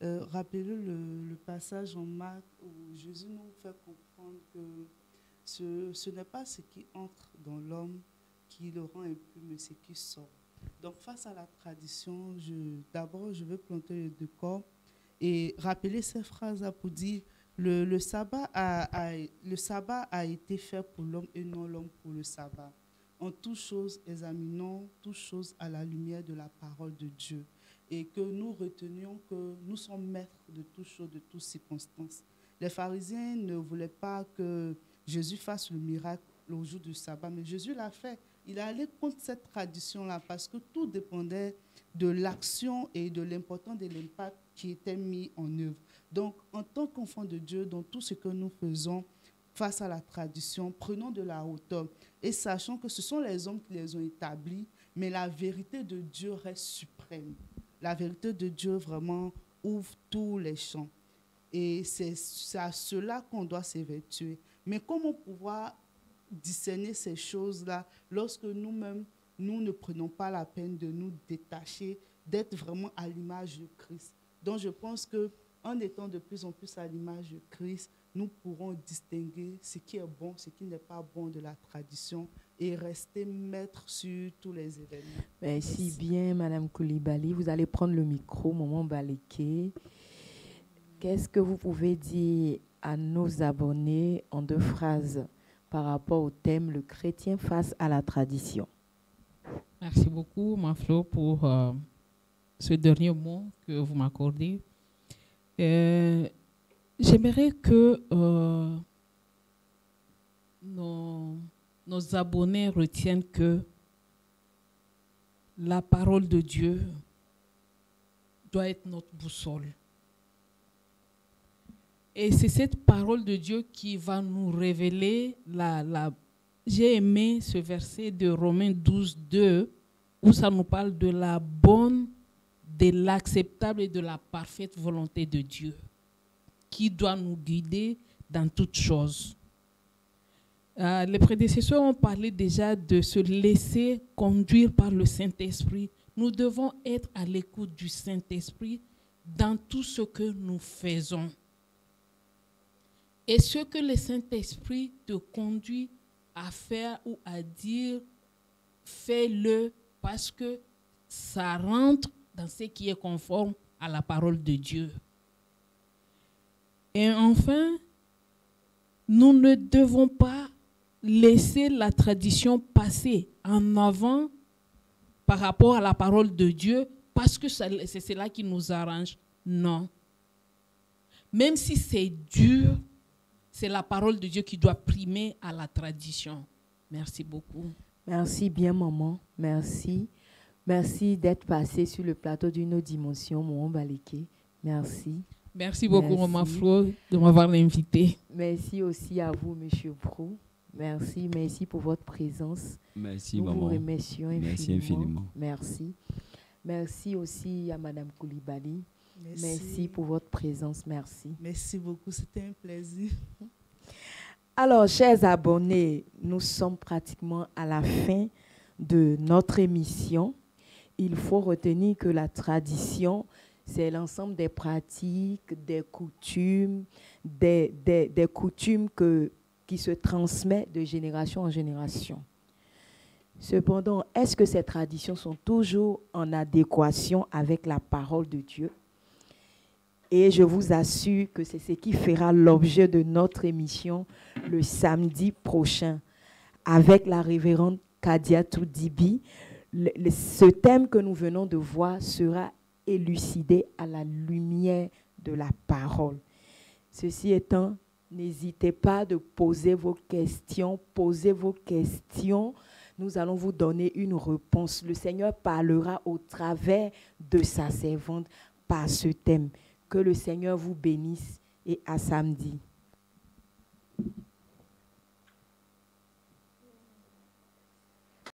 rappelez-le le passage en Marc où Jésus nous fait comprendre que ce n'est pas ce qui entre dans l'homme qui le rend impur, mais ce qui sort. Donc, face à la tradition, d'abord, je veux planter le décor et rappeler ces phrases-là pour dire Le sabbat a été fait pour l'homme et non l'homme pour le sabbat. En toutes choses, examinons toutes choses à la lumière de la parole de Dieu et que nous retenions que nous sommes maîtres de toutes choses, de toutes circonstances. Les pharisiens ne voulaient pas que Jésus fasse le miracle au jour du sabbat, mais Jésus l'a fait. Il est allé contre cette tradition-là parce que tout dépendait de l'action et de l'importance de l'impact qui était mis en œuvre. Donc, en tant qu'enfants de Dieu, dans tout ce que nous faisons face à la tradition, prenons de la hauteur et sachant que ce sont les hommes qui les ont établis, mais la vérité de Dieu reste suprême. La vérité de Dieu vraiment ouvre tous les champs. Et c'est à cela qu'on doit s'évertuer. Mais comment pouvoir discerner ces choses-là lorsque nous-mêmes, nous ne prenons pas la peine de nous détacher, d'être vraiment à l'image de Christ. Donc je pense qu'en étant de plus en plus à l'image de Christ, nous pourrons distinguer ce qui est bon, ce qui n'est pas bon de la tradition et rester maître sur tous les événements. Merci bien, Madame Coulibaly. Vous allez prendre le micro, Maman Baliké. Qu'est-ce que vous pouvez dire à nos abonnés en 2 phrases par rapport au thème « Le chrétien face à la tradition ». Merci beaucoup, Maflo, pour ce dernier mot que vous m'accordez. J'aimerais que nos abonnés retiennent que la parole de Dieu doit être notre boussole. Et c'est cette parole de Dieu qui va nous révéler J'ai aimé ce verset de Romains 12, 2, où ça nous parle de la bonne, de l'acceptable et de la parfaite volonté de Dieu, qui doit nous guider dans toutes choses. Les prédécesseurs ont parlé déjà de se laisser conduire par le Saint-Esprit. Nous devons être à l'écoute du Saint-Esprit dans tout ce que nous faisons. Et ce que le Saint-Esprit te conduit à faire ou à dire, fais-le parce que ça rentre dans ce qui est conforme à la parole de Dieu. Et enfin, nous ne devons pas laisser la tradition passer en avant par rapport à la parole de Dieu parce que c'est cela qui nous arrange. Non. Même si c'est dur, c'est la parole de Dieu qui doit primer à la tradition. Merci beaucoup. Merci bien, maman. Merci. Merci d'être passé sur le plateau d'une autre dimension, Maman Baliké. Merci. Merci beaucoup, Maman Flo, de m'avoir invité. Merci aussi à vous, Monsieur Brou. Merci. Merci pour votre présence. Merci, Nous maman. vous remercions infiniment. Merci infiniment. Merci. Merci aussi à Madame Coulibaly. Merci pour votre présence. Merci. Merci beaucoup. C'était un plaisir. Alors, chers abonnés, nous sommes pratiquement à la fin de notre émission. Il faut retenir que la tradition, c'est l'ensemble des pratiques, des coutumes, des coutumes qui se transmettent de génération en génération. Cependant, est-ce que ces traditions sont toujours en adéquation avec la parole de Dieu? Et je vous assure que c'est ce qui fera l'objet de notre émission le samedi prochain avec la révérende Kadiatou Dibi. Ce thème que nous venons de voir sera élucidé à la lumière de la parole. Ceci étant, n'hésitez pas de poser vos questions. Posez vos questions. Nous allons vous donner une réponse. Le Seigneur parlera au travers de sa servante par ce thème. Que le Seigneur vous bénisse et à samedi.